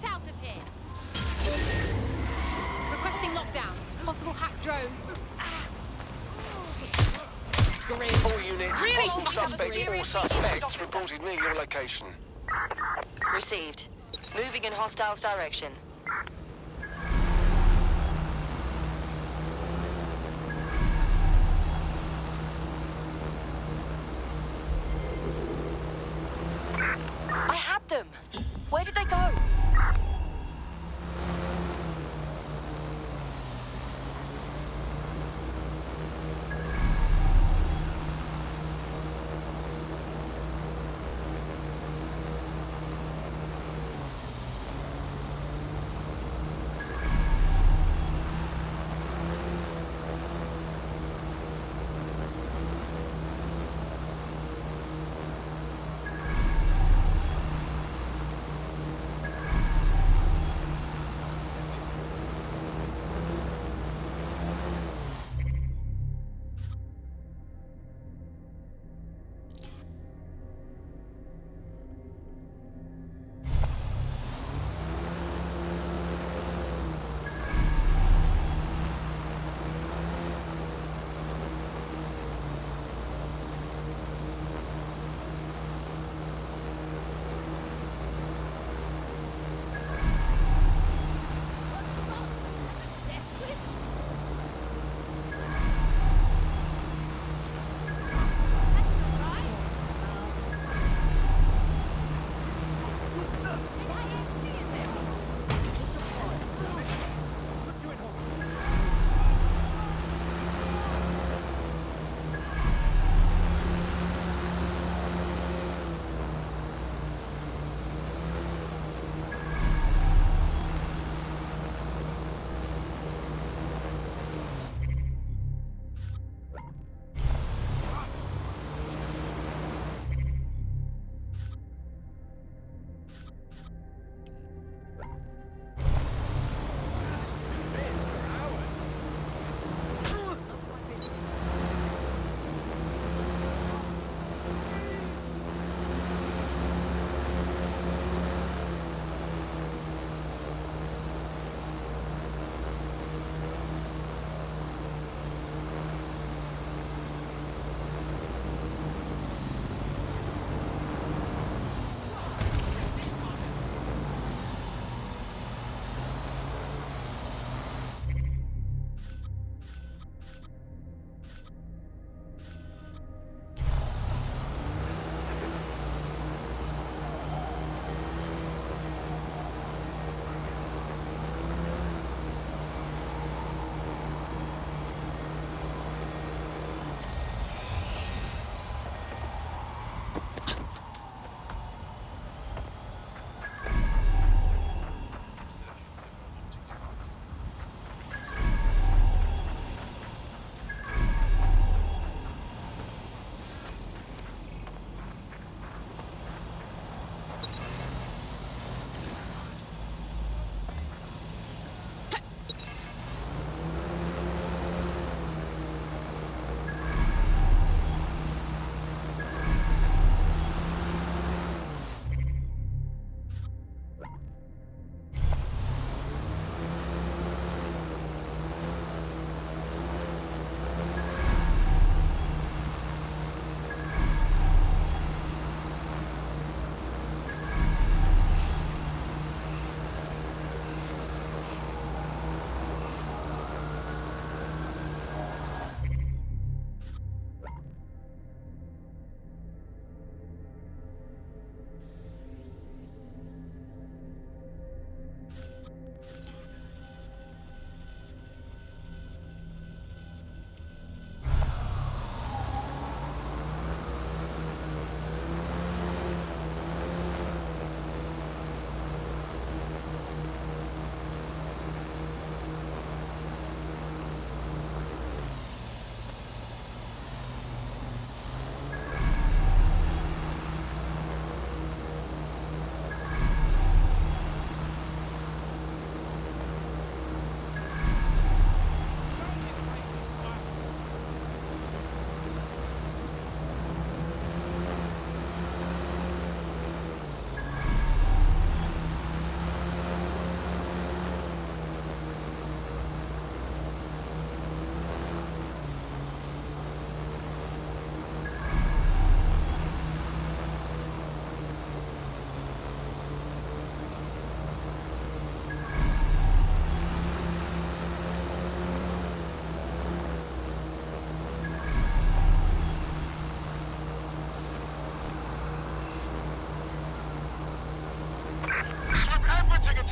Get out of here! Requesting lockdown. Possible hack drone. All units, Really? possible suspect or suspects reported near your location. Received. Moving in hostiles direction. I had them! Where did they go?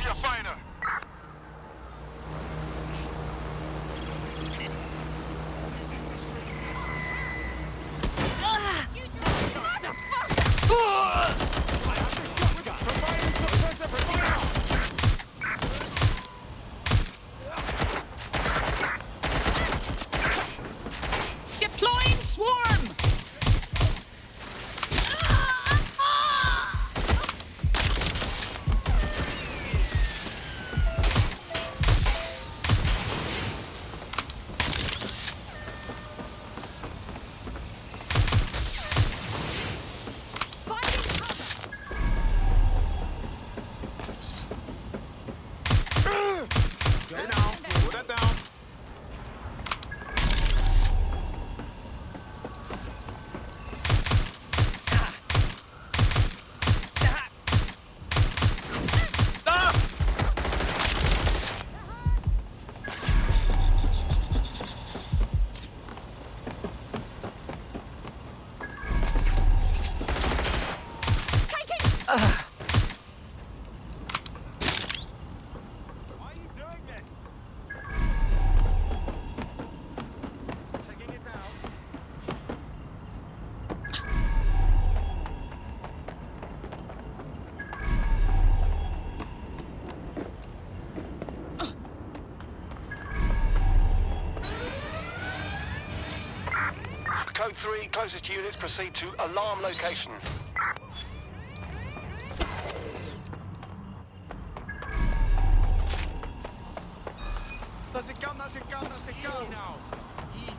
to your fighter. Deploying swarm! Go now. Put that down. Why are you doing this? Checking it out. Code 3, closest units proceed to alarm location. That's a gun, that's a gun, that's a gun. Now. Easy.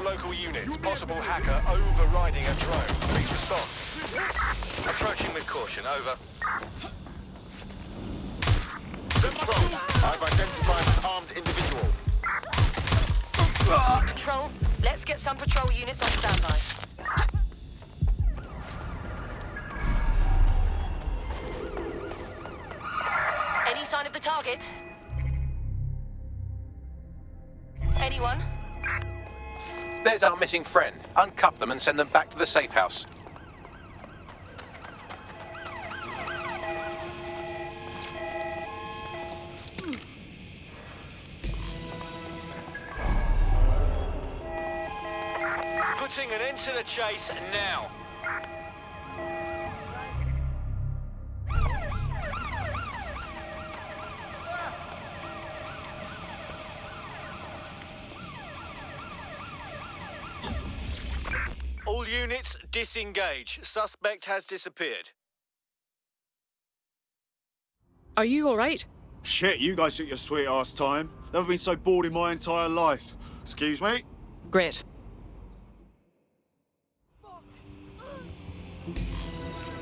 Local units, possible hacker overriding a drone. Please respond. Approaching with caution, over. Control, I've identified an armed individual. Control, let's get some patrol units on standby. Any sign of the target? Anyone? There's our missing friend. Uncuff them and send them back to the safe house. Putting an end to the chase now. units, disengage. Suspect has disappeared. Are you alright? Shit, you guys took your sweet ass time. Never been so bored in my entire life. Excuse me? Great.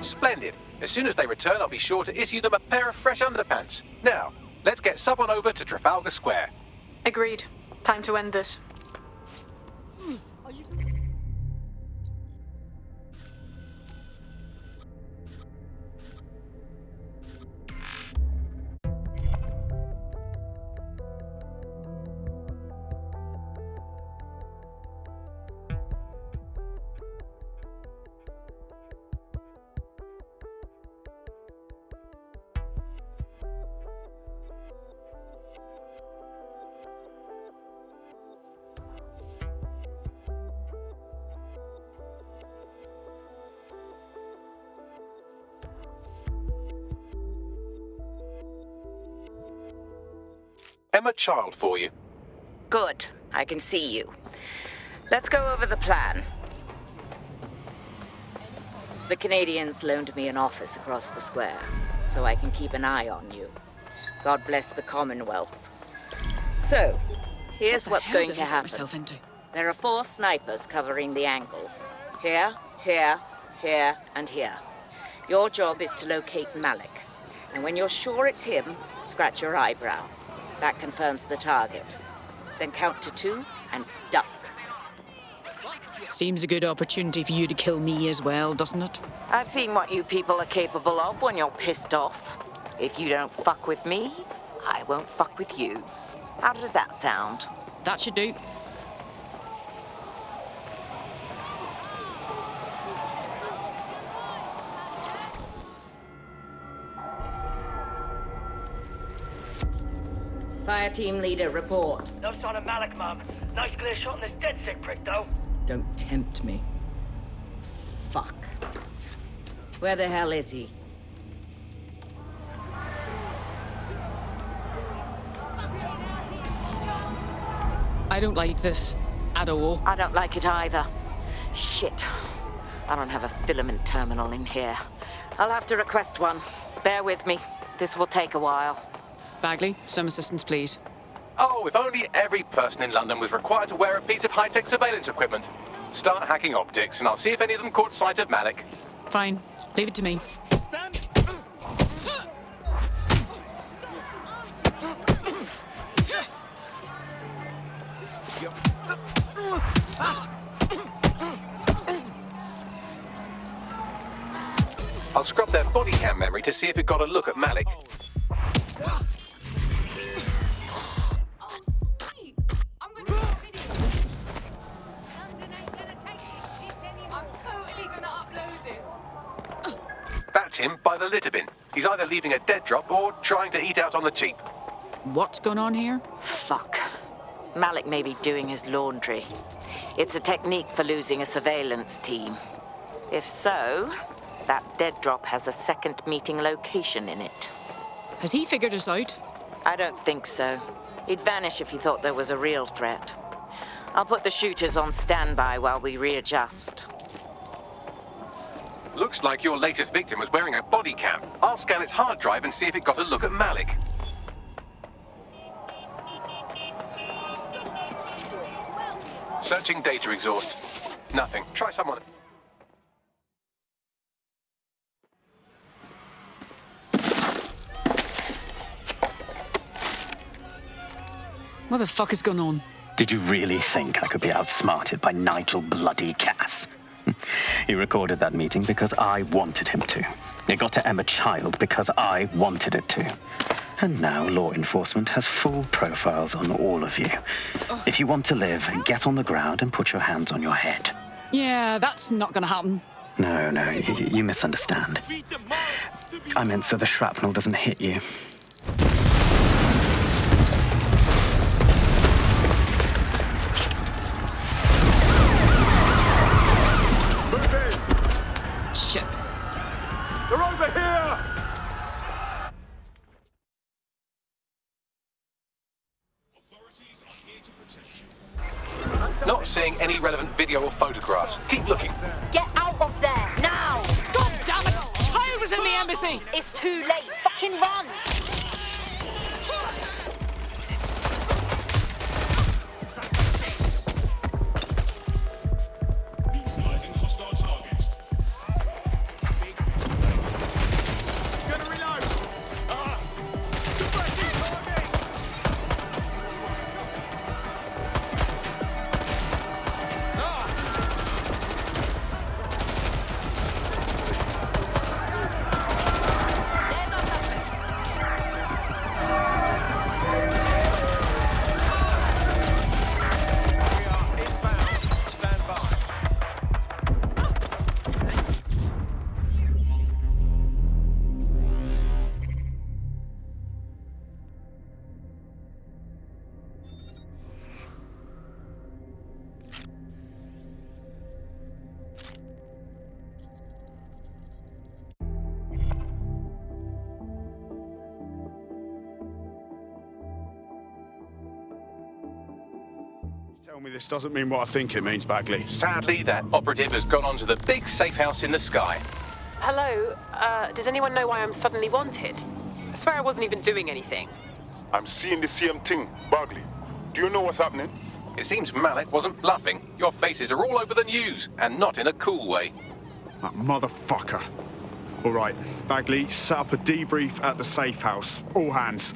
Splendid. As soon as they return, I'll be sure to issue them a pair of fresh underpants. Now, let's get someone over to Trafalgar Square. Agreed. Time to end this. Emma Child for you. Good. I can see you. Let's go over the plan. The Canadians loaned me an office across the square, so I can keep an eye on you. God bless the Commonwealth. So, here's what's going to happen. There are 4 snipers covering the angles. Here, here, here, and here. Your job is to locate Malik. And when you're sure it's him, scratch your eyebrow. That confirms the target. Then count to 2 and duck. Seems a good opportunity for you to kill me as well, doesn't it? I've seen what you people are capable of when you're pissed off. If you don't fuck with me, I won't fuck with you. How does that sound? That should do. Fire team leader, report. No sign of Malik, Mum. Nice clear shot on this DedSec prick, though. Don't tempt me. Fuck. Where the hell is he? I don't like this. At all. I don't like it either. Shit. I don't have a filament terminal in here. I'll have to request one. Bear with me. This will take a while. Bagley, some assistance, please. Oh, if only every person in London was required to wear a piece of high-tech surveillance equipment. Start hacking optics, and I'll see if any of them caught sight of Malik. Fine. Leave it to me. I'll scrub their body cam memory to see if it got a look at Malik. That's him by the litter bin. He's either leaving a dead drop or trying to eat out on the cheap. What's going on here? Fuck. Malik may be doing his laundry. It's a technique for losing a surveillance team. If so, that dead drop has a second meeting location in it. Has he figured us out? I don't think so. He'd vanish if he thought there was a real threat. I'll put the shooters on standby while we readjust. Looks like your latest victim was wearing a body cam. I'll scan its hard drive and see if it got a look at Malik. Searching data exhaust. Nothing. Try someone. What the fuck is going on? Did you really think I could be outsmarted by Nigel bloody Cass? He recorded that meeting because I wanted him to. It got to Emma Child because I wanted it to. And now law enforcement has full profiles on all of you. If you want to live, get on the ground and put your hands on your head. Yeah, that's not gonna happen. No, you misunderstand. I meant so the shrapnel doesn't hit you. Shit. They're over here! not seeing any relevant video or photographs. Keep looking. Get out of there, now! God damn it! Child was in the embassy! It's too late. Fucking run! Tell me this doesn't mean what I think it means, Bagley. Sadly, that operative has gone on to the big safe house in the sky. Hello, does anyone know why I'm suddenly wanted? I swear I wasn't even doing anything. I'm seeing the same thing, Bagley. Do you know what's happening? It seems Malik wasn't bluffing. Your faces are all over the news, and not in a cool way. That motherfucker. All right, Bagley, set up a debrief at the safe house. All hands.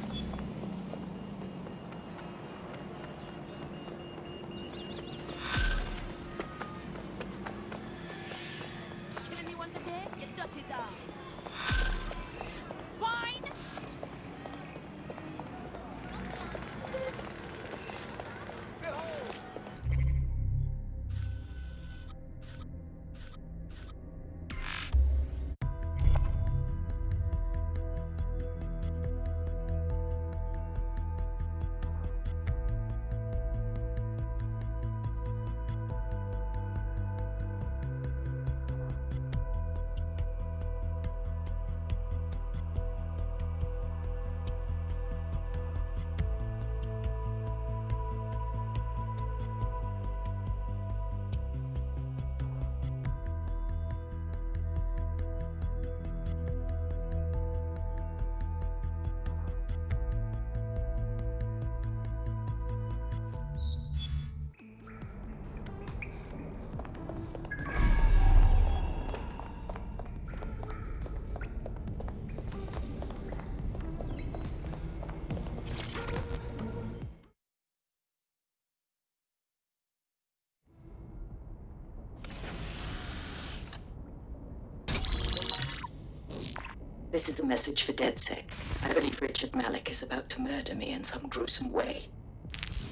This is a message for DedSec. I believe Richard Malik is about to murder me in some gruesome way.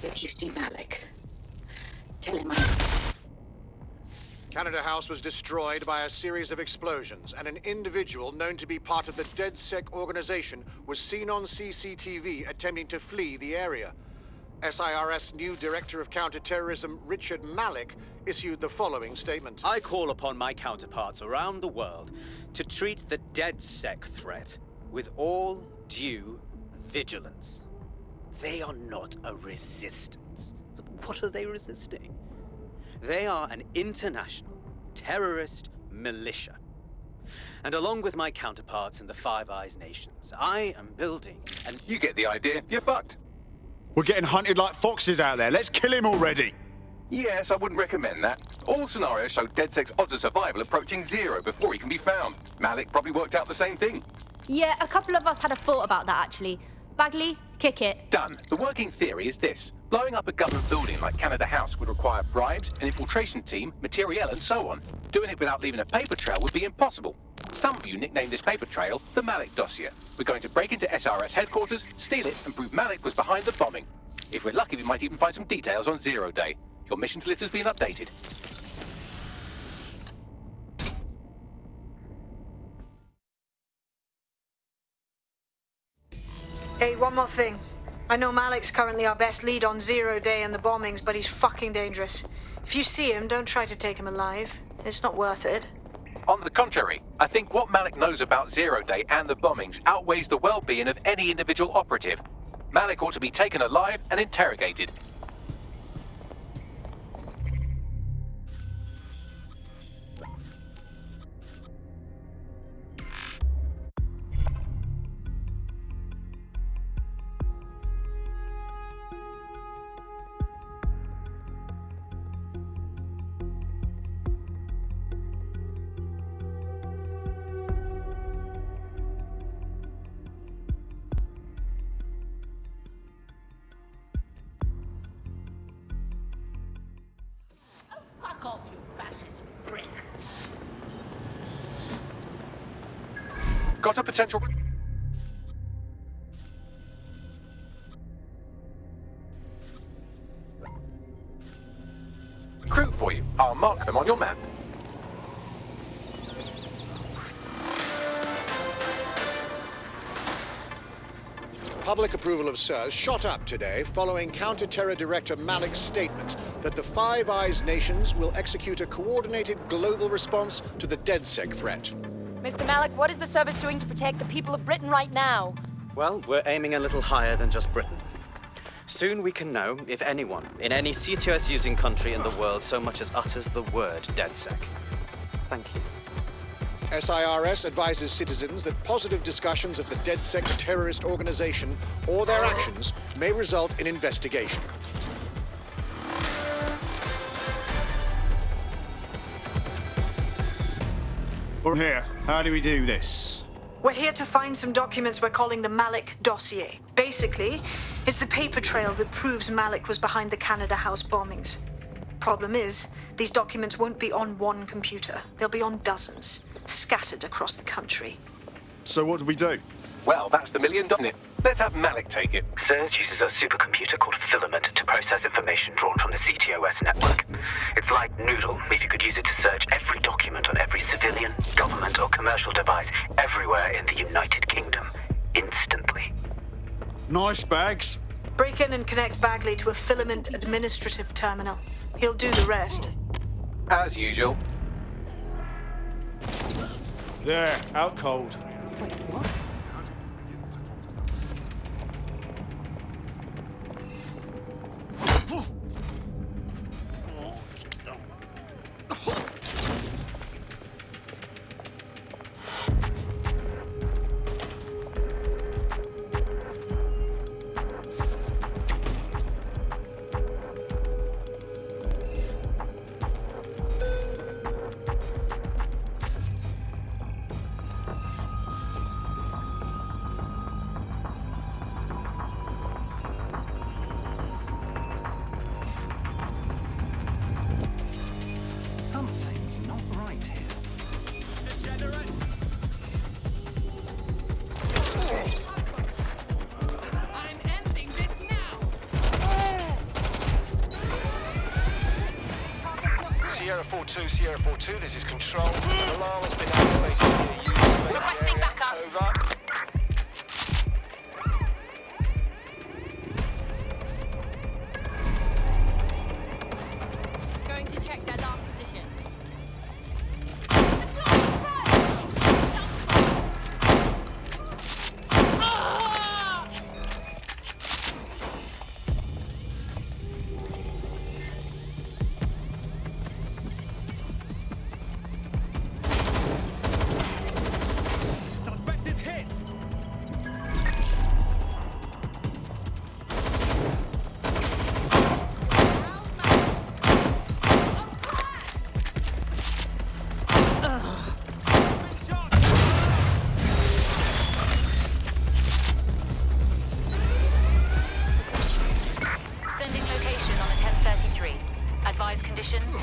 If you see Malik, tell him Canada House was destroyed by a series of explosions, and an individual known to be part of the DedSec organization was seen on CCTV attempting to flee the area. SIRS new Director of Counterterrorism, Richard Malik, issued the following statement. I call upon my counterparts around the world to treat the DedSec threat with all due vigilance. They are not a resistance. What are they resisting? They are an international terrorist militia. And along with my counterparts in the Five Eyes nations, I am building an... You get the idea. You're fucked. We're getting hunted like foxes out there. Let's kill him already. Yes, I wouldn't recommend that. All scenarios show DedSec's odds of survival approaching 0 before he can be found. Malik probably worked out the same thing. Yeah, a couple of us had a thought about that, actually. Bagley, kick it. Done. The working theory is this. Blowing up a government building like Canada House would require bribes, an infiltration team, materiel, and so on. Doing it without leaving a paper trail would be impossible. Some of you nicknamed this paper trail the Malik dossier. We're going to break into SRS headquarters, steal it, and prove Malik was behind the bombing. If we're lucky, we might even find some details on Zero Day. Your missions list has been updated. Hey, one more thing. I know Malik's currently our best lead on Zero Day and the bombings, but he's fucking dangerous. If you see him, don't try to take him alive. It's not worth it. On the contrary, I think what Malik knows about Zero Day and the bombings outweighs the well-being of any individual operative. Malik ought to be taken alive and interrogated. Fuck off, you fascist prick. Got a potential... crew for you. I'll mark them on your map. Public approval of SIRS shot up today following Counter-Terror Director Malik's statement that the Five Eyes nations will execute a coordinated global response to the DedSec threat. Mr. Malik, what is the service doing to protect the people of Britain right now? Well, we're aiming a little higher than just Britain. Soon we can know if anyone in any CTOS-using country in the world so much as utters the word DedSec. Thank you. SIRS advises citizens that positive discussions of the DedSec terrorist organization or their actions may result in investigation. We're here. How do we do this? We're here to find some documents we're calling the Malik dossier. Basically, it's the paper trail that proves Malik was behind the Canada House bombings. Problem is, these documents won't be on one computer. They'll be on dozens, scattered across the country. So what do we do? Well, that's the $1 million, isn't it? Let's have Malik take it. SIRS uses a supercomputer called Filament to process information drawn from the CTOS network. It's like Noodle, if you could use it to search every document on every civilian, government or commercial device everywhere in the United Kingdom, instantly. Nice bags. Break in and connect Bagley to a Filament administrative terminal. He'll do the rest. As usual. There, out cold. Wait, what? Something's not right here. I'm ending this now. Sierra 4-2, Sierra 4-2, this is Control. Alarm has been activated near you. Requesting backup. Over. Going to check their last position. Suspect is hit! Sending location on a 1033. Advise conditions.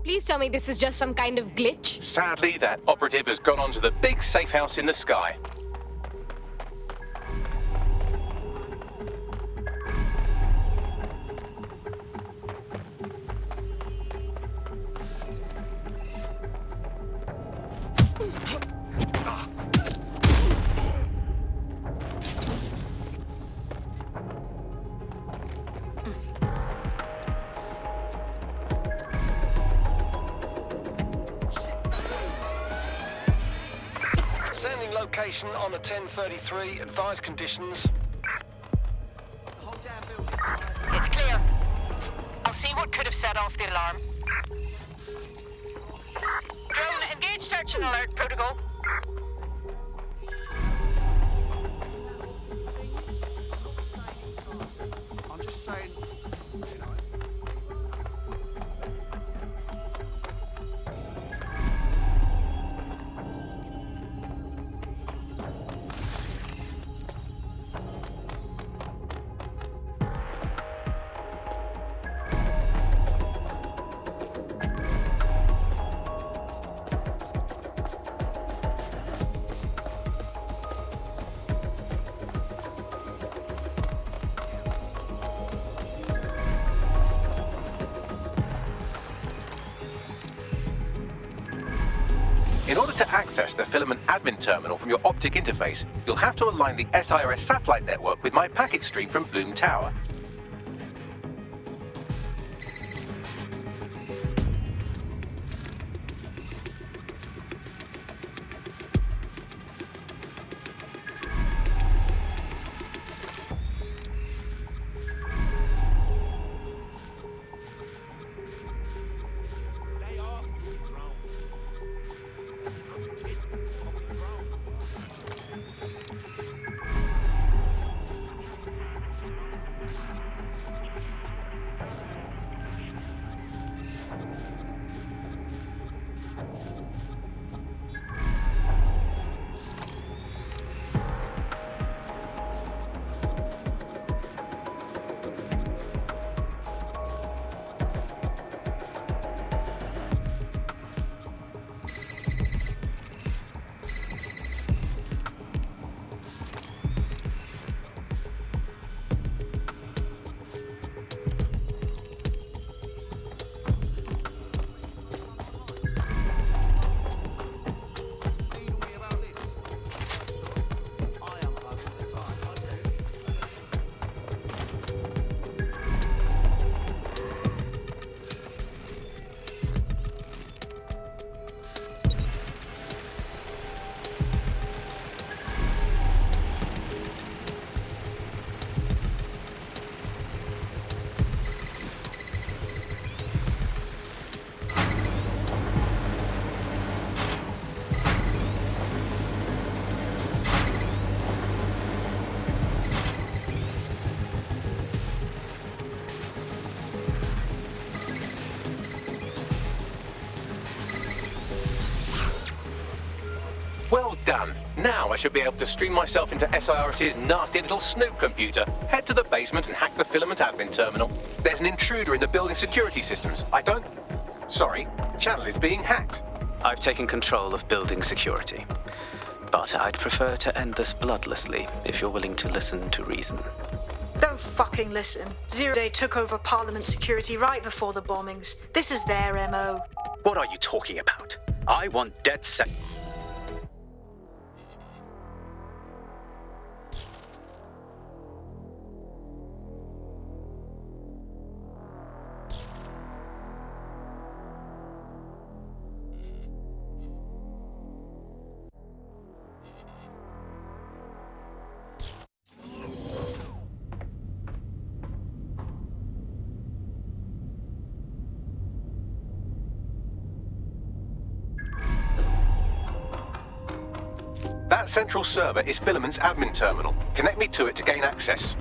Please tell me this is just some kind of glitch. Sadly, that operative has gone on to the big safe house in the sky. Sending location on the 1033. Advised conditions. It's clear. I'll see what could have set off the alarm. Drone, engage search and alert protocol. I'm just saying. In order to access the filament admin terminal from your optic interface, you'll have to align the SIRS satellite network with my packet stream from Bloom Tower. Well done. Now I should be able to stream myself into SIRS's nasty little Snoop computer, head to the basement and hack the filament admin terminal. There's an intruder in the building security systems. Sorry, channel is being hacked. I've taken control of building security. But I'd prefer to end this bloodlessly if you're willing to listen to reason. Don't fucking listen. Zero Day took over Parliament security right before the bombings. This is their MO. What are you talking about? I want DedSec. That central server is Filament's admin terminal. Connect me to it to gain access.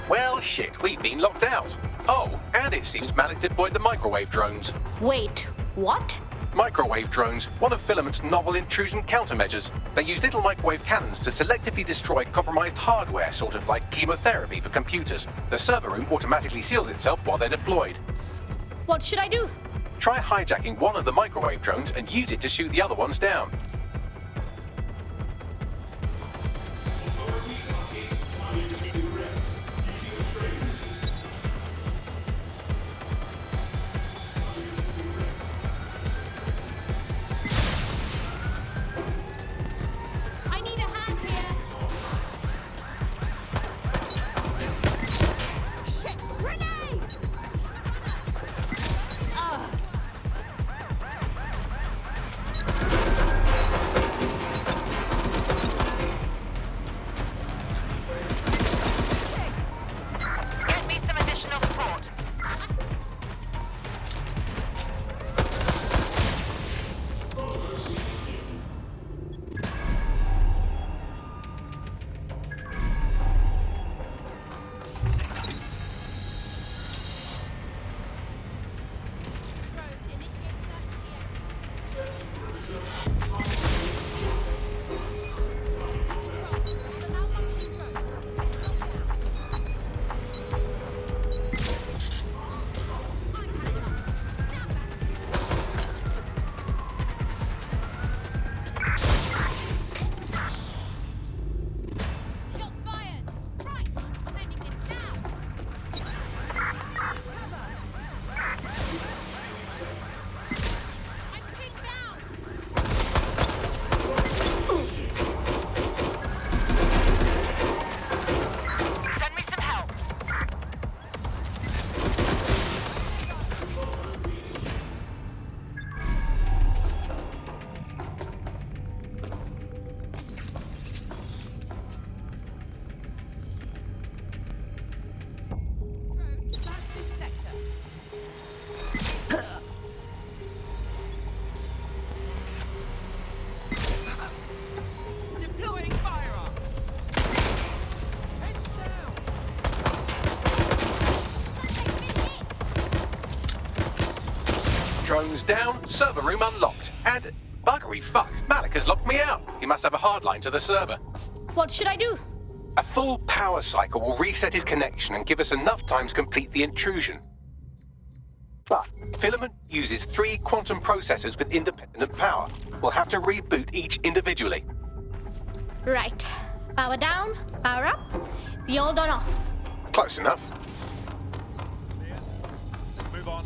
Well, shit, we've been locked out. Oh, and it seems Malik deployed the microwave drones. Wait, what? Microwave drones, one of Filament's novel intrusion countermeasures. They use little microwave cannons to selectively destroy compromised hardware, sort of like chemotherapy for computers. The server room automatically seals itself while they're deployed. What should I do? Try hijacking one of the microwave drones and use it to shoot the other ones down. down, server room unlocked. And buggery fuck, Malik has locked me out. He must have a hard line to the server. What should I do? A full power cycle will reset his connection and give us enough time to complete the intrusion. But Filament uses 3 quantum processors with independent power. We'll have to reboot each individually. Right. Power down, power up, the old on off. Close enough. Move on.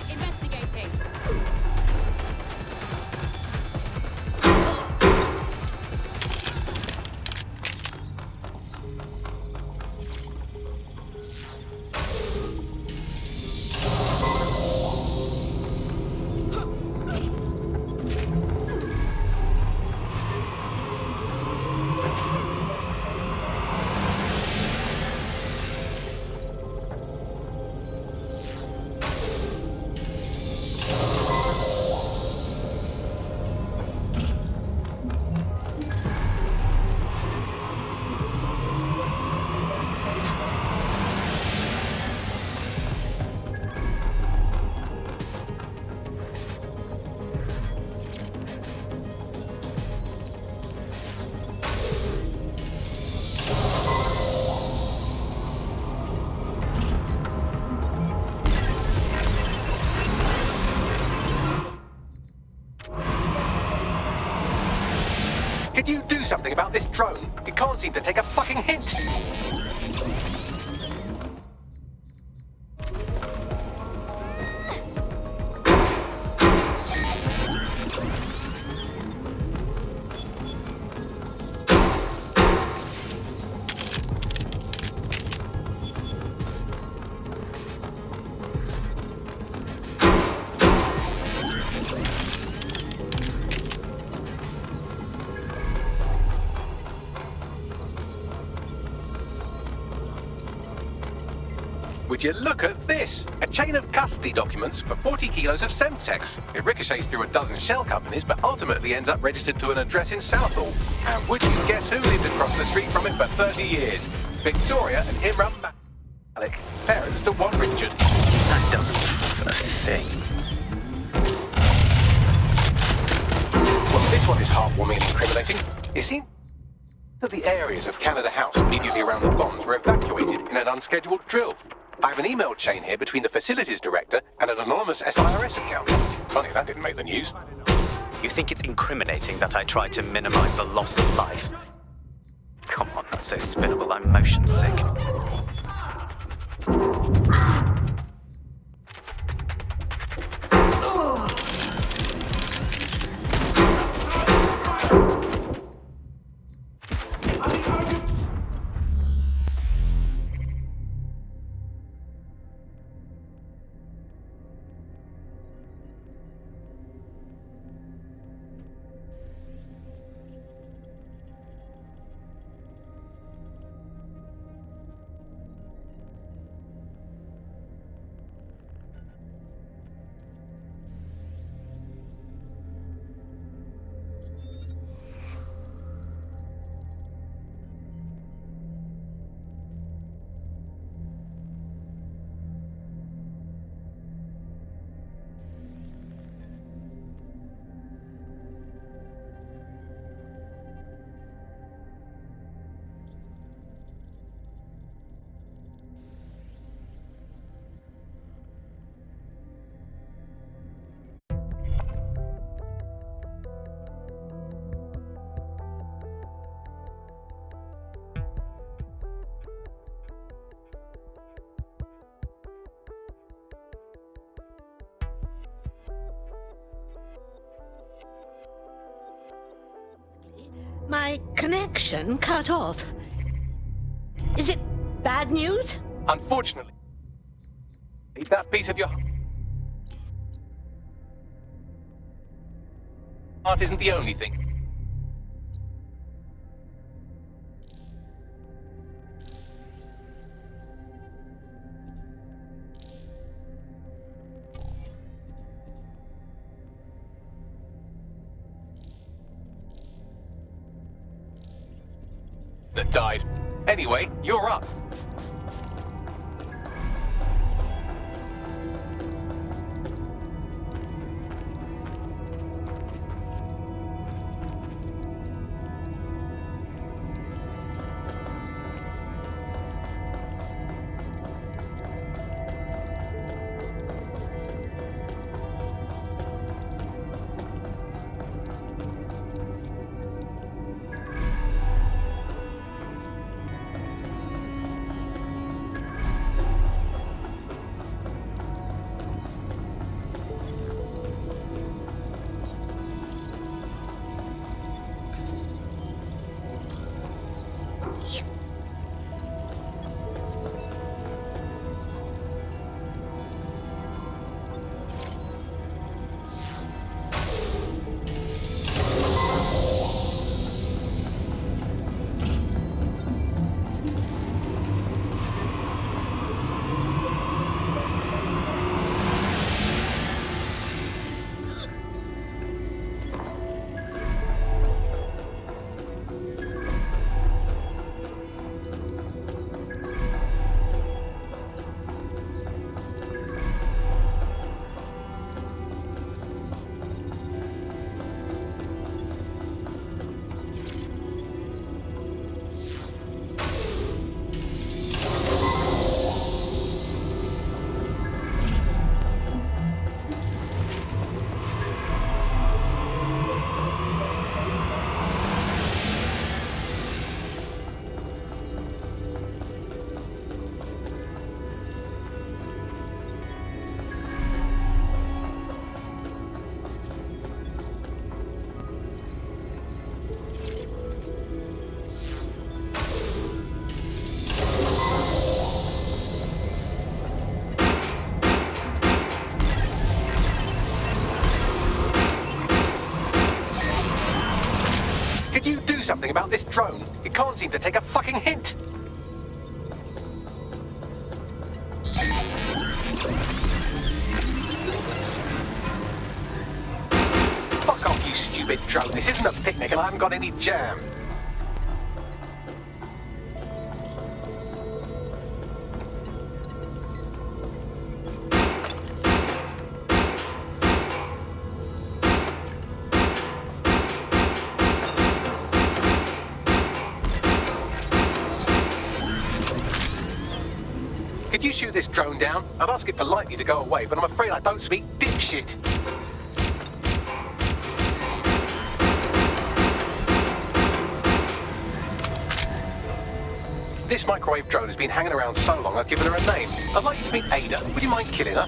Investigating. Could you do something about this drone? It can't seem to take a fucking hint. Would you look at this? A chain of custody documents for 40 kilos of Semtex. It ricochets through a dozen shell companies, but ultimately ends up registered to an address in Southall. And would you guess who lived across the street from it for 30 years? Victoria and Imran Malik, parents to one Richard. That doesn't prove a thing. Well, this one is heartwarming and incriminating. It seems that the areas of Canada House immediately around the bombs were evacuated in an unscheduled drill. I have an email chain here between the facilities director and an anonymous SIRS account. Funny that didn't make the news. You think it's incriminating that I tried to minimize the loss of life? Come on, not so spinnable, I'm motion sick. My connection cut off. Is it bad news? Unfortunately, that piece of your heart isn't the only thing. that died. Anyway, you're up. Could you do something about this drone? It can't seem to take a fucking hint. Fuck off, you stupid drone. This isn't a picnic and I haven't got any jam. Could you shoot this drone down? I'd ask it politely to go away, but I'm afraid I don't speak dipshit. This microwave drone has been hanging around so long I've given her a name. I'd like you to meet Ada. Would you mind killing her?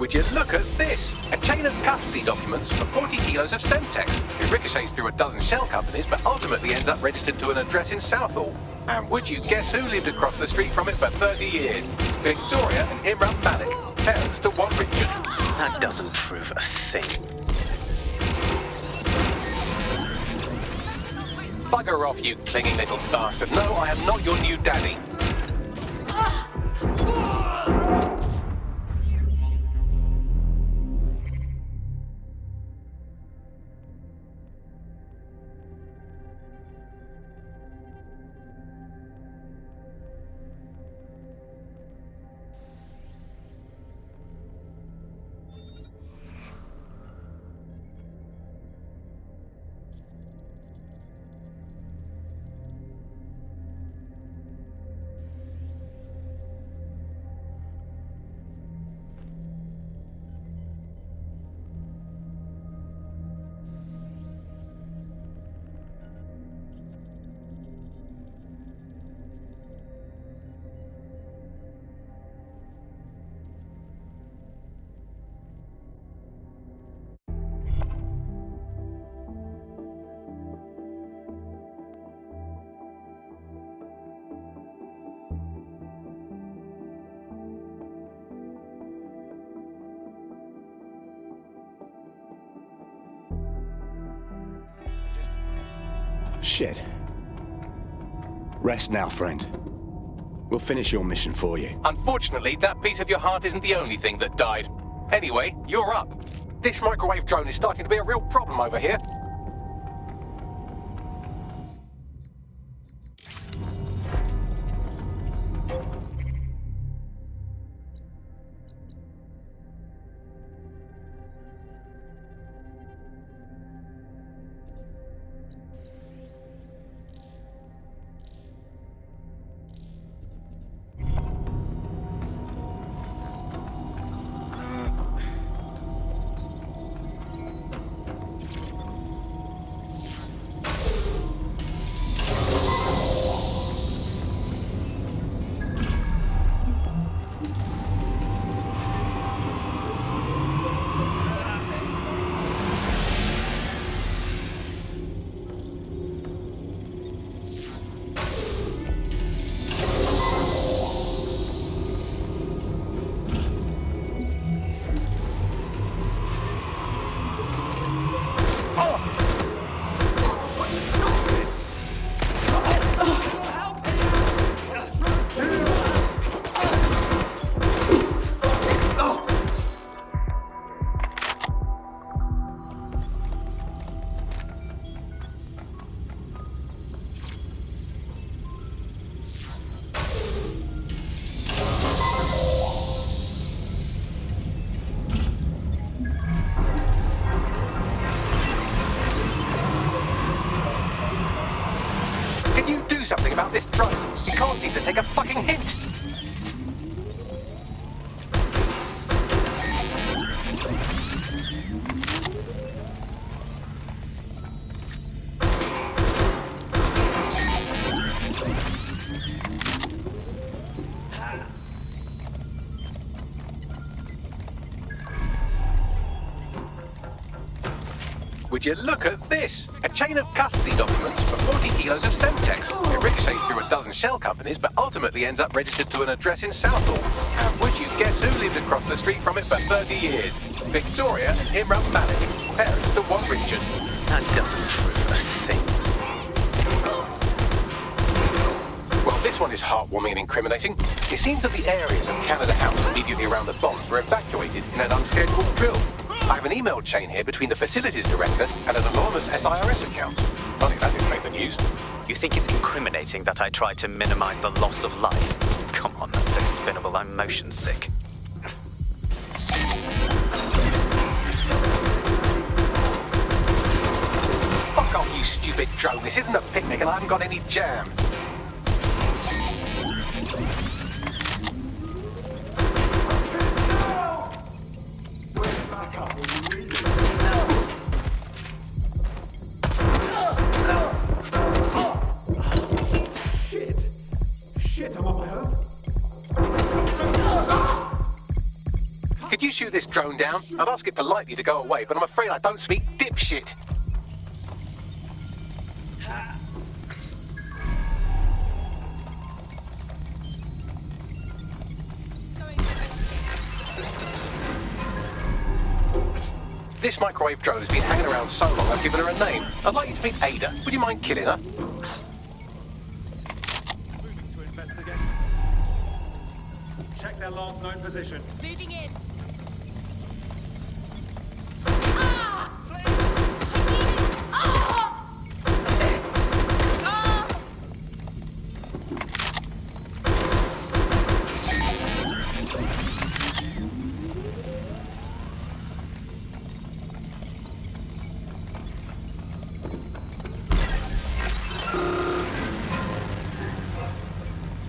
Would you look at this? A chain of custody documents for 40 kilos of Semtex. It ricochets through a dozen shell companies, but ultimately ends up registered to an address in Southall. And would you guess who lived across the street from it for 30 years? Victoria and Imran Malik, parents to one Richard. That doesn't prove a thing. Bugger off, you clinging little bastard. No, I am not your new daddy. Shit. Rest now, friend. We'll finish your mission for you. Unfortunately, that piece of your heart isn't the only thing that died. Anyway, you're up. This microwave drone is starting to be a real problem over here. Something about this drone. You can't seem to take a fucking hint. Would you look at this? A chain of custody documents for 40 kilos of Semtex. It ricochets through a dozen shell companies, but ultimately ends up registered to an address in Southall. And would you guess who lived across the street from it for 30 years? Victoria and Imran Malik, parents to one Richard. That doesn't prove a thing. Well, this one is heartwarming and incriminating. It seems that the areas of Canada House immediately around the bombs were evacuated in an unscheduled drill. I have an email chain here between the facilities director and an anonymous SIRS account. Funny that didn't make the news. You think it's incriminating that I tried to minimize the loss of life? Come on, that's so spinnable, I'm motion sick. Fuck off, you stupid drone. This isn't a picnic and I haven't got any jam. Shit, I'm on my own. Could you shoot this drone down? I'd ask it politely to go away, but I'm afraid I don't speak dipshit. This microwave drone has been hanging around so long I've given her a name. I'd like you to meet Ada. Would you mind killing her? Moving to investigate. Check their last known position. Moving in.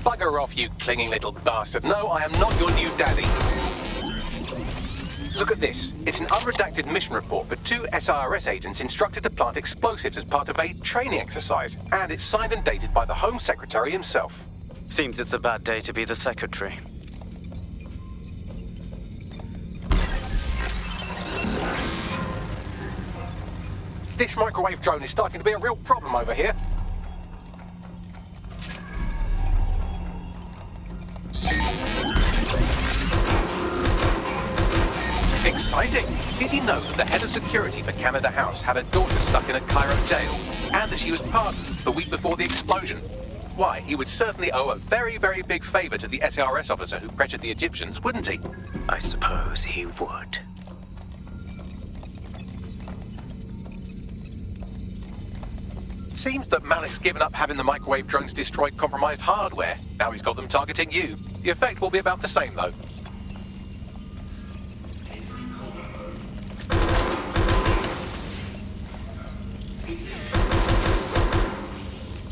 Bugger off, you clinging little bastard. No, I am not your new daddy. Look at this. It's an unredacted mission report for 2 SIRS agents instructed to plant explosives as part of a training exercise. And it's signed and dated by the Home Secretary himself. Seems it's a bad day to be the secretary. This microwave drone is starting to be a real problem over here. Exciting! Did you know that the head of security for Canada House had a daughter stuck in a Cairo jail, and that she was pardoned the week before the explosion? Why, he would certainly owe a very, very big favor to the SARS officer who pressured the Egyptians, wouldn't he? I suppose he would. Seems that Malik's given up having the microwave drones destroy compromised hardware. Now he's got them targeting you. The effect will be about the same, though.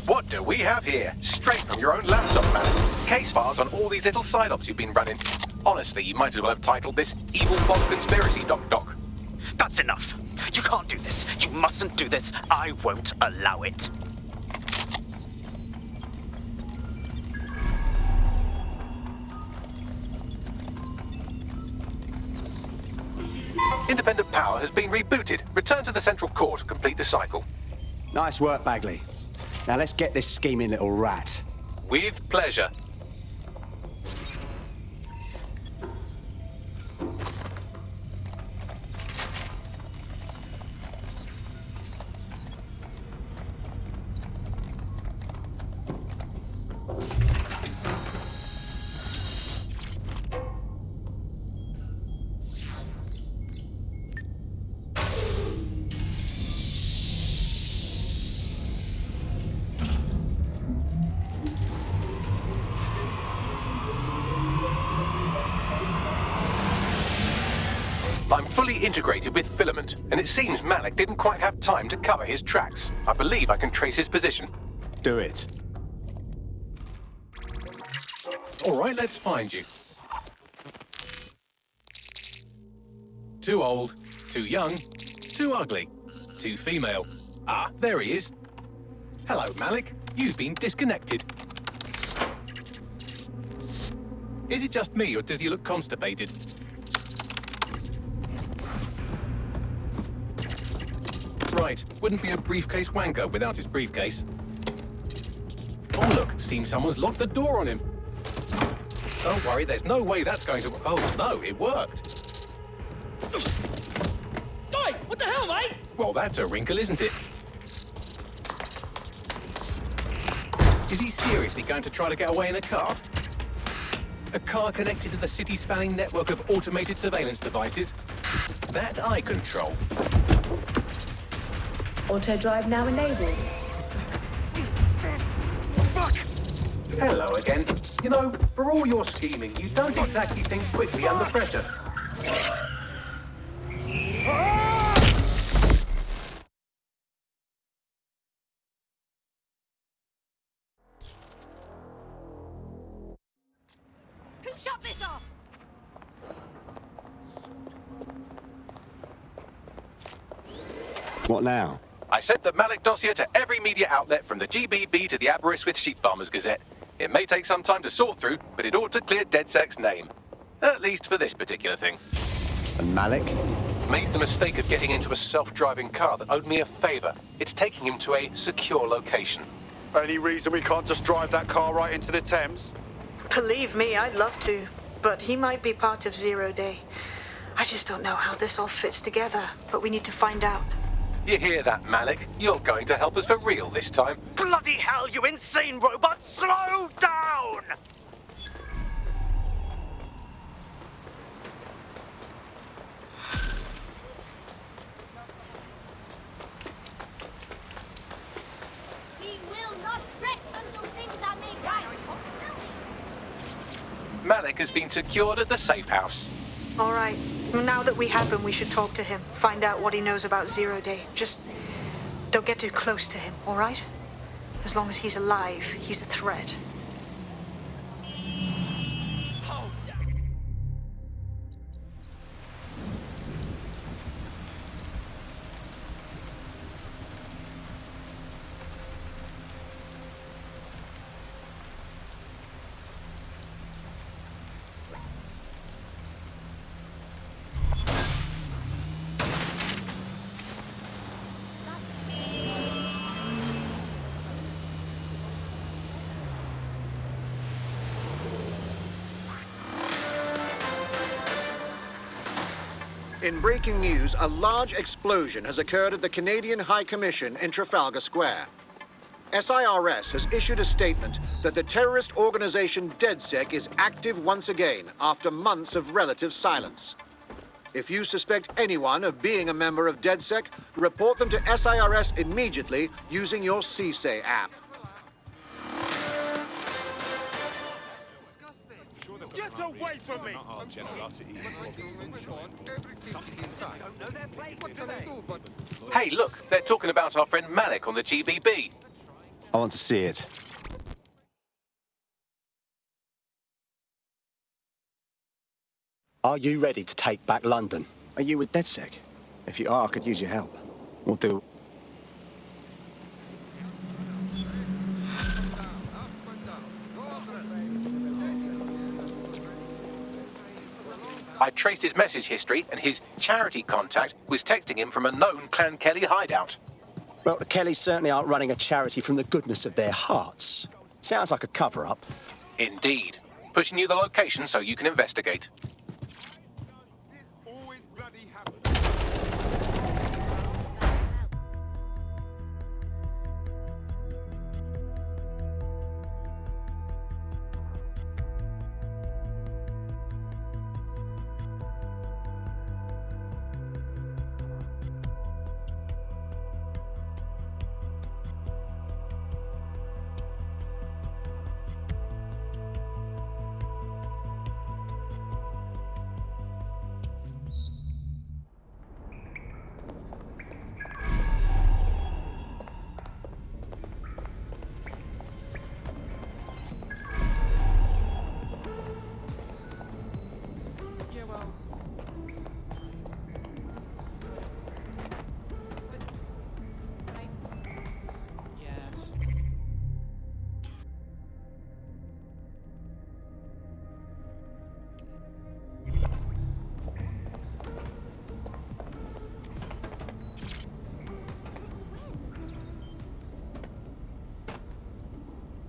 What do we have here? Straight from your own laptop, Malik. Case files on all these little side ops you've been running. Honestly, you might as well have titled this Evil Bob Conspiracy, Doc. That's enough. You can't do this. You mustn't do this. I won't allow it. Independent power has been rebooted. Return to the central core to complete the cycle. Nice work, Bagley. Now let's get this scheming little rat. With pleasure. I'm fully integrated with Filament, and it seems Malik didn't quite have time to cover his tracks. I believe I can trace his position. Do it. All right, let's find you. Too old, too young, too ugly, too female. Ah, there he is. Hello, Malik. You've been disconnected. Is it just me, or does he look constipated? Right, wouldn't be a briefcase wanker without his briefcase. Oh look, seems someone's locked the door on him. Don't worry, there's no way that's going to... Oh no, it worked. Guy, what the hell, mate? Well, that's a wrinkle, isn't it? Is he seriously going to try to get away in a car? A car connected to the city-spanning network of automated surveillance devices? That I control. Auto drive now enabled. Fuck! Hello again. You know, for all your scheming, you don't exactly think quickly under pressure. Who shut this off? What now? I sent the Malik dossier to every media outlet from the GBB to the Aberystwyth Sheep Farmers Gazette. It may take some time to sort through, but it ought to clear DedSec's name. At least for this particular thing. And Malik? Made the mistake of getting into a self-driving car that owed me a favor. It's taking him to a secure location. Any reason we can't just drive that car right into the Thames? Believe me, I'd love to, but he might be part of Zero Day. I just don't know how this all fits together, but we need to find out. You hear that, Malik? You're going to help us for real this time. Bloody hell, you insane robot! Slow down! We will not rest until things are made right. Malik has been secured at the safe house. All right. Now that we have him, we should talk to him. Find out what he knows about Zero Day. Just don't get too close to him, all right? As long as he's alive, he's a threat. In breaking news, a large explosion has occurred at the Canadian High Commission in Trafalgar Square. SIRS has issued a statement that the terrorist organization DedSec is active once again after months of relative silence. If you suspect anyone of being a member of DedSec, report them to SIRS immediately using your CSAY app. Get away from me! Hey, look, they're talking about our friend Malik on the GBB. I want to see it. Are you ready to take back London? Are you with DedSec? If you are, I could use your help. We'll do. I traced his message history, and his charity contact was texting him from a known Clan Kelly hideout. Well, the Kellys certainly aren't running a charity from the goodness of their hearts. Sounds like a cover-up. Indeed. Pushing you the location so you can investigate.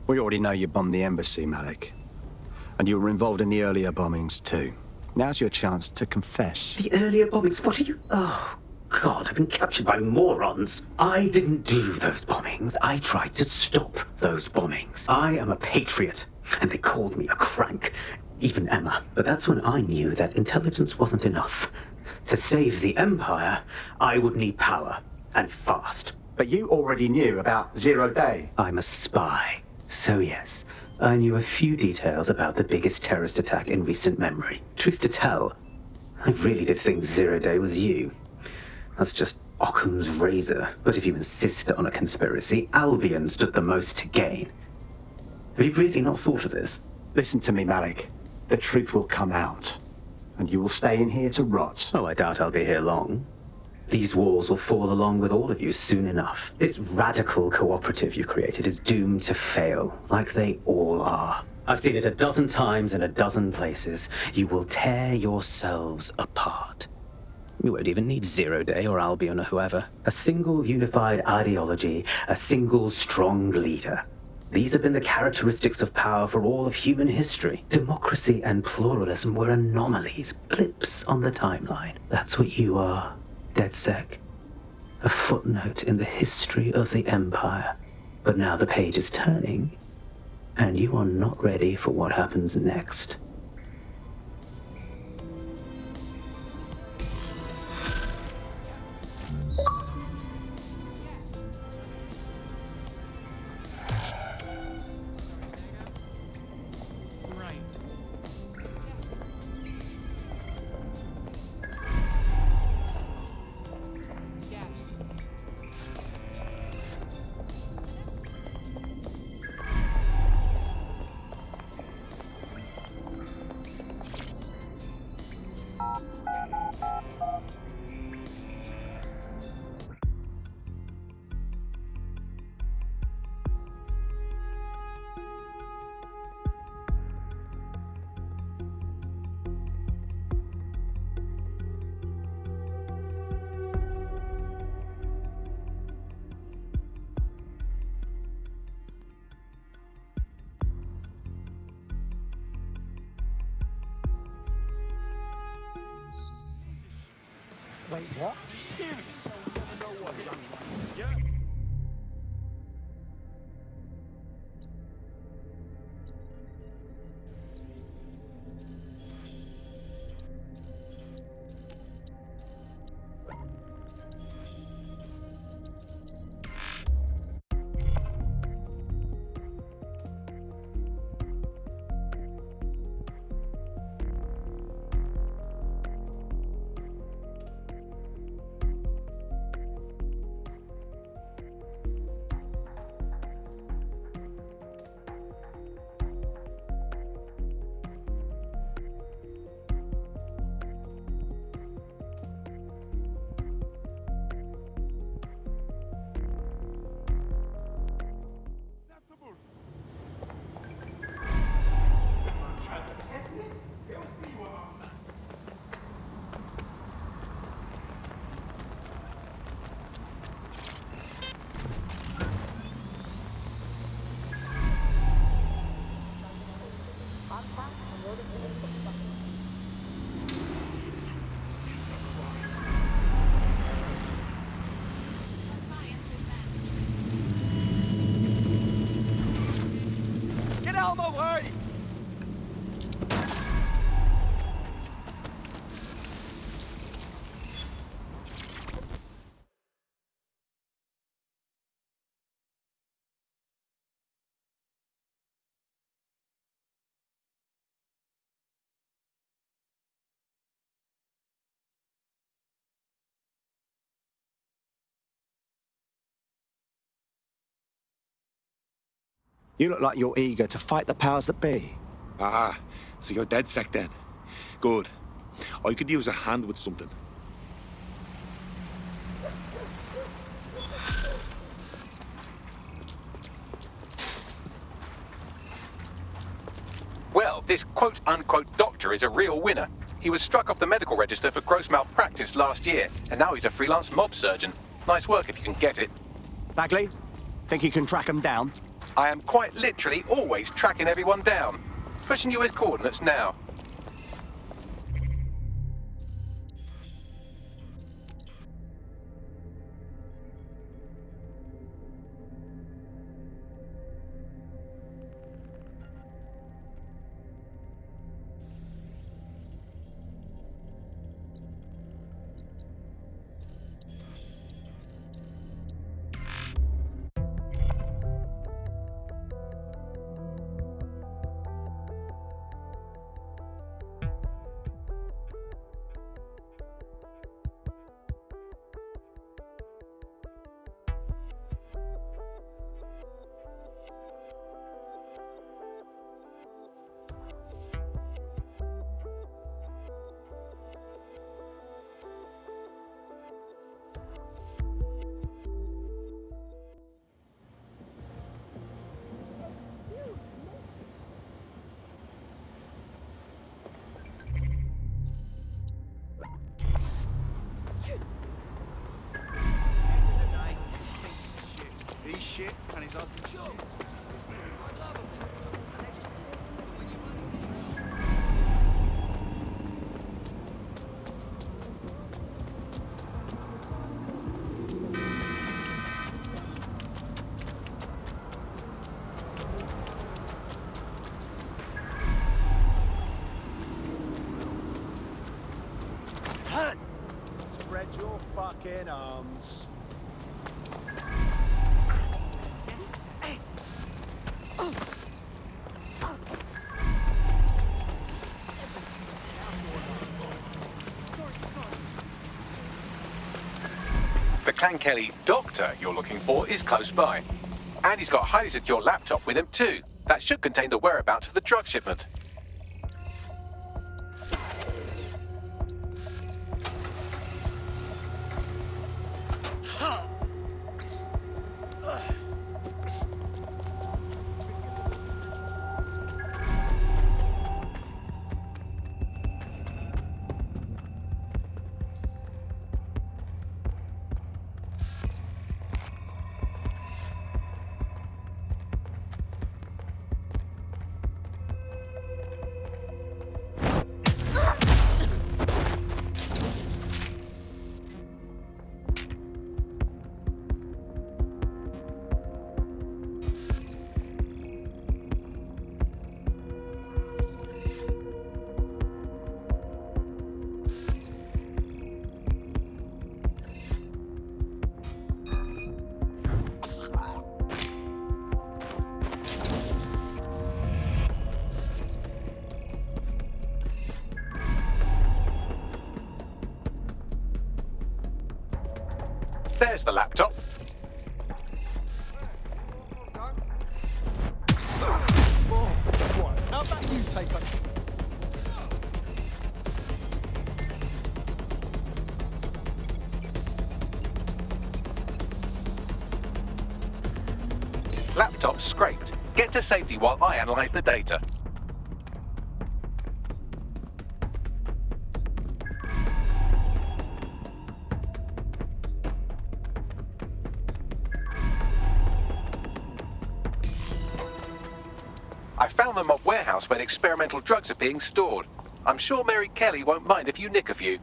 We already know you bombed the embassy, Malik. And you were involved in the earlier bombings, too. Now's your chance to confess. The earlier bombings? What are you... Oh, God, I've been captured by morons. I didn't do those bombings. I tried to stop those bombings. I am a patriot, and they called me a crank. Even Emma. But that's when I knew that intelligence wasn't enough. To save the Empire, I would need power, and fast. But you already knew about Zero Day. I'm a spy. So yes, I knew a few details about the biggest terrorist attack in recent memory. Truth to tell, I really did think Zero Day was you. That's just Occam's razor. But if you insist on a conspiracy, Albion stood the most to gain. Have you really not thought of this? Listen to me, Malik. The truth will come out. And you will stay in here to rot. Oh, I doubt I'll be here long. These walls will fall along with all of you soon enough. This radical cooperative you created is doomed to fail, like they all are. I've seen it a dozen times in a dozen places. You will tear yourselves apart. You won't even need Zero Day or Albion or whoever. A single unified ideology, a single strong leader. These have been the characteristics of power for all of human history. Democracy and pluralism were anomalies, blips on the timeline. That's what you are. DedSec, a footnote in the history of the Empire. But now the page is turning, and you are not ready for what happens next. Wait, what? Serious? Yeah. out of my way! You look like you're eager to fight the powers that be. Ah, so you're DedSec then. Good. I could use a hand with something. Well, this quote-unquote doctor is a real winner. He was struck off the medical register for gross malpractice last year, and now he's a freelance mob surgeon. Nice work if you can get it. Bagley, think you can track him down? I am quite literally always tracking everyone down. Pushing you his coordinates now. He's shit, and his husband's shit. Spread your fucking arms. The Clan Kelly doctor you're looking for is close by. And he's got a highly secure laptop with him too. That should contain the whereabouts of the drug shipment. There's the laptop. What? How about you take a... Laptop scraped. Get to safety while I analyze the data. I found the mob warehouse where the experimental drugs are being stored. I'm sure Mary Kelly won't mind if you nick a few.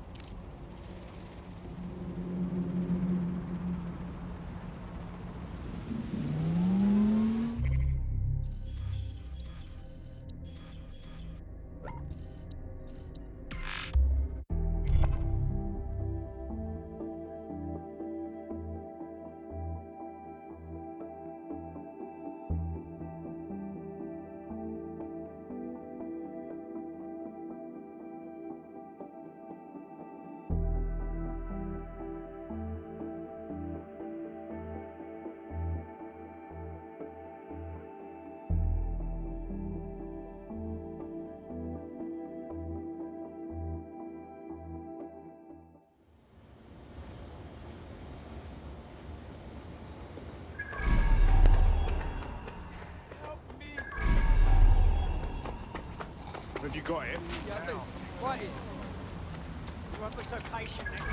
you got it. Yeah, I do. Right in. You won't be so patient next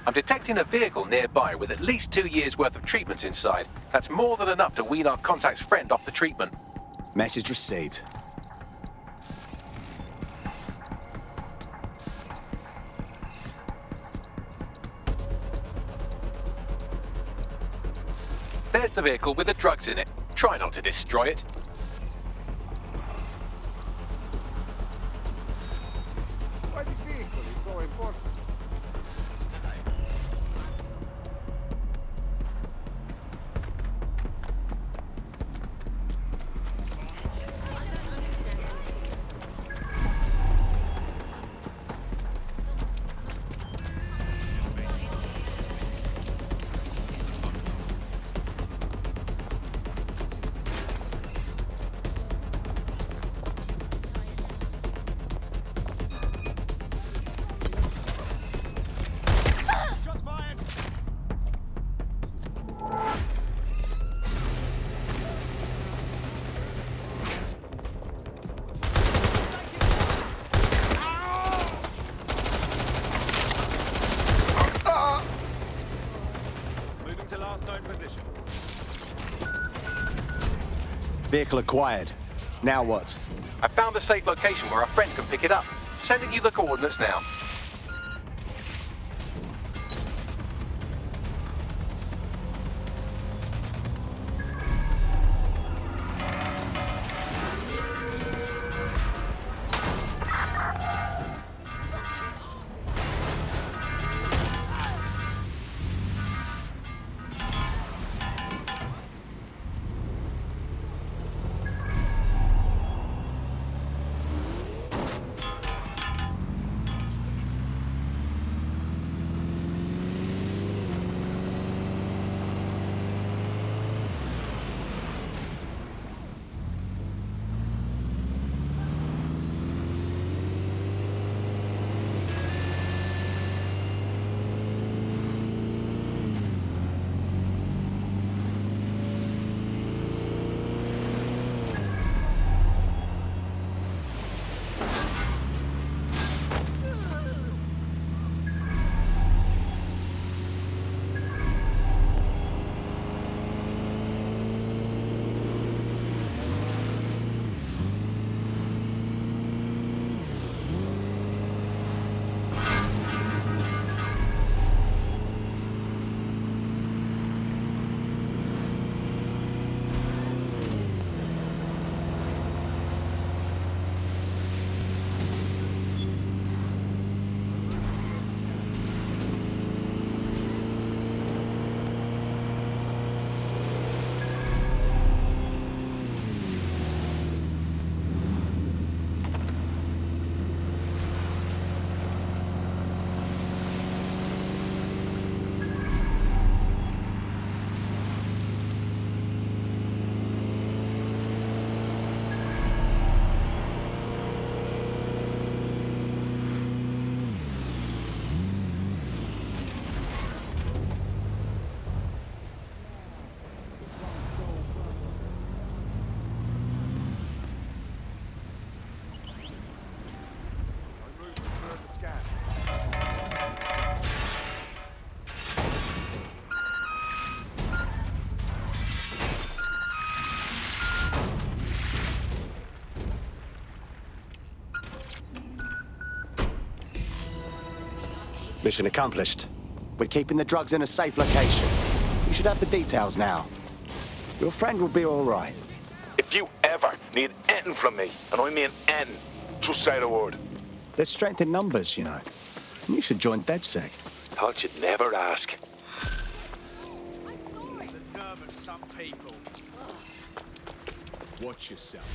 I'm detecting a vehicle nearby with at least 2 years' worth of treatments inside. That's more than enough to wean our contact's friend off the treatment. Message received. There's the vehicle with the drugs in it. Try not to destroy it. Why the vehicle is so important? Moving to last known position. Vehicle acquired. Now what? I found a safe location where our friend can pick it up. Sending you the coordinates now. Mission accomplished. We're keeping the drugs in a safe location. You should have the details now. Your friend will be all right. If you ever need anything from me, and I mean anything, just say the word. There's strength in numbers, you know. You should join DedSec. Thought you'd never ask. people. Watch yourself.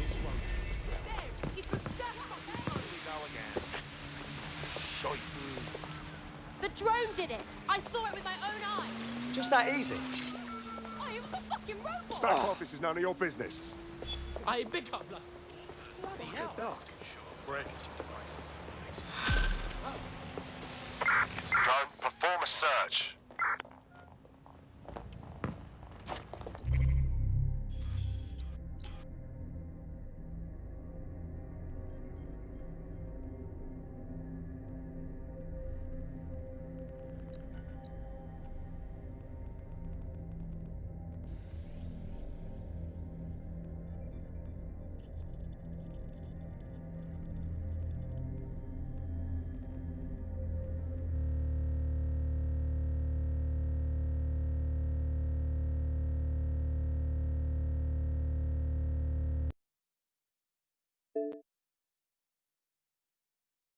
This one. It was that fucking We go again. Shite. The drone did it! I saw it with my own eyes! Just that easy. Oh, it was a fucking robot! Back office is none of your business. Hey, big up, blood. Bloody hell. Dark. Breakage devices. Drone, perform a search.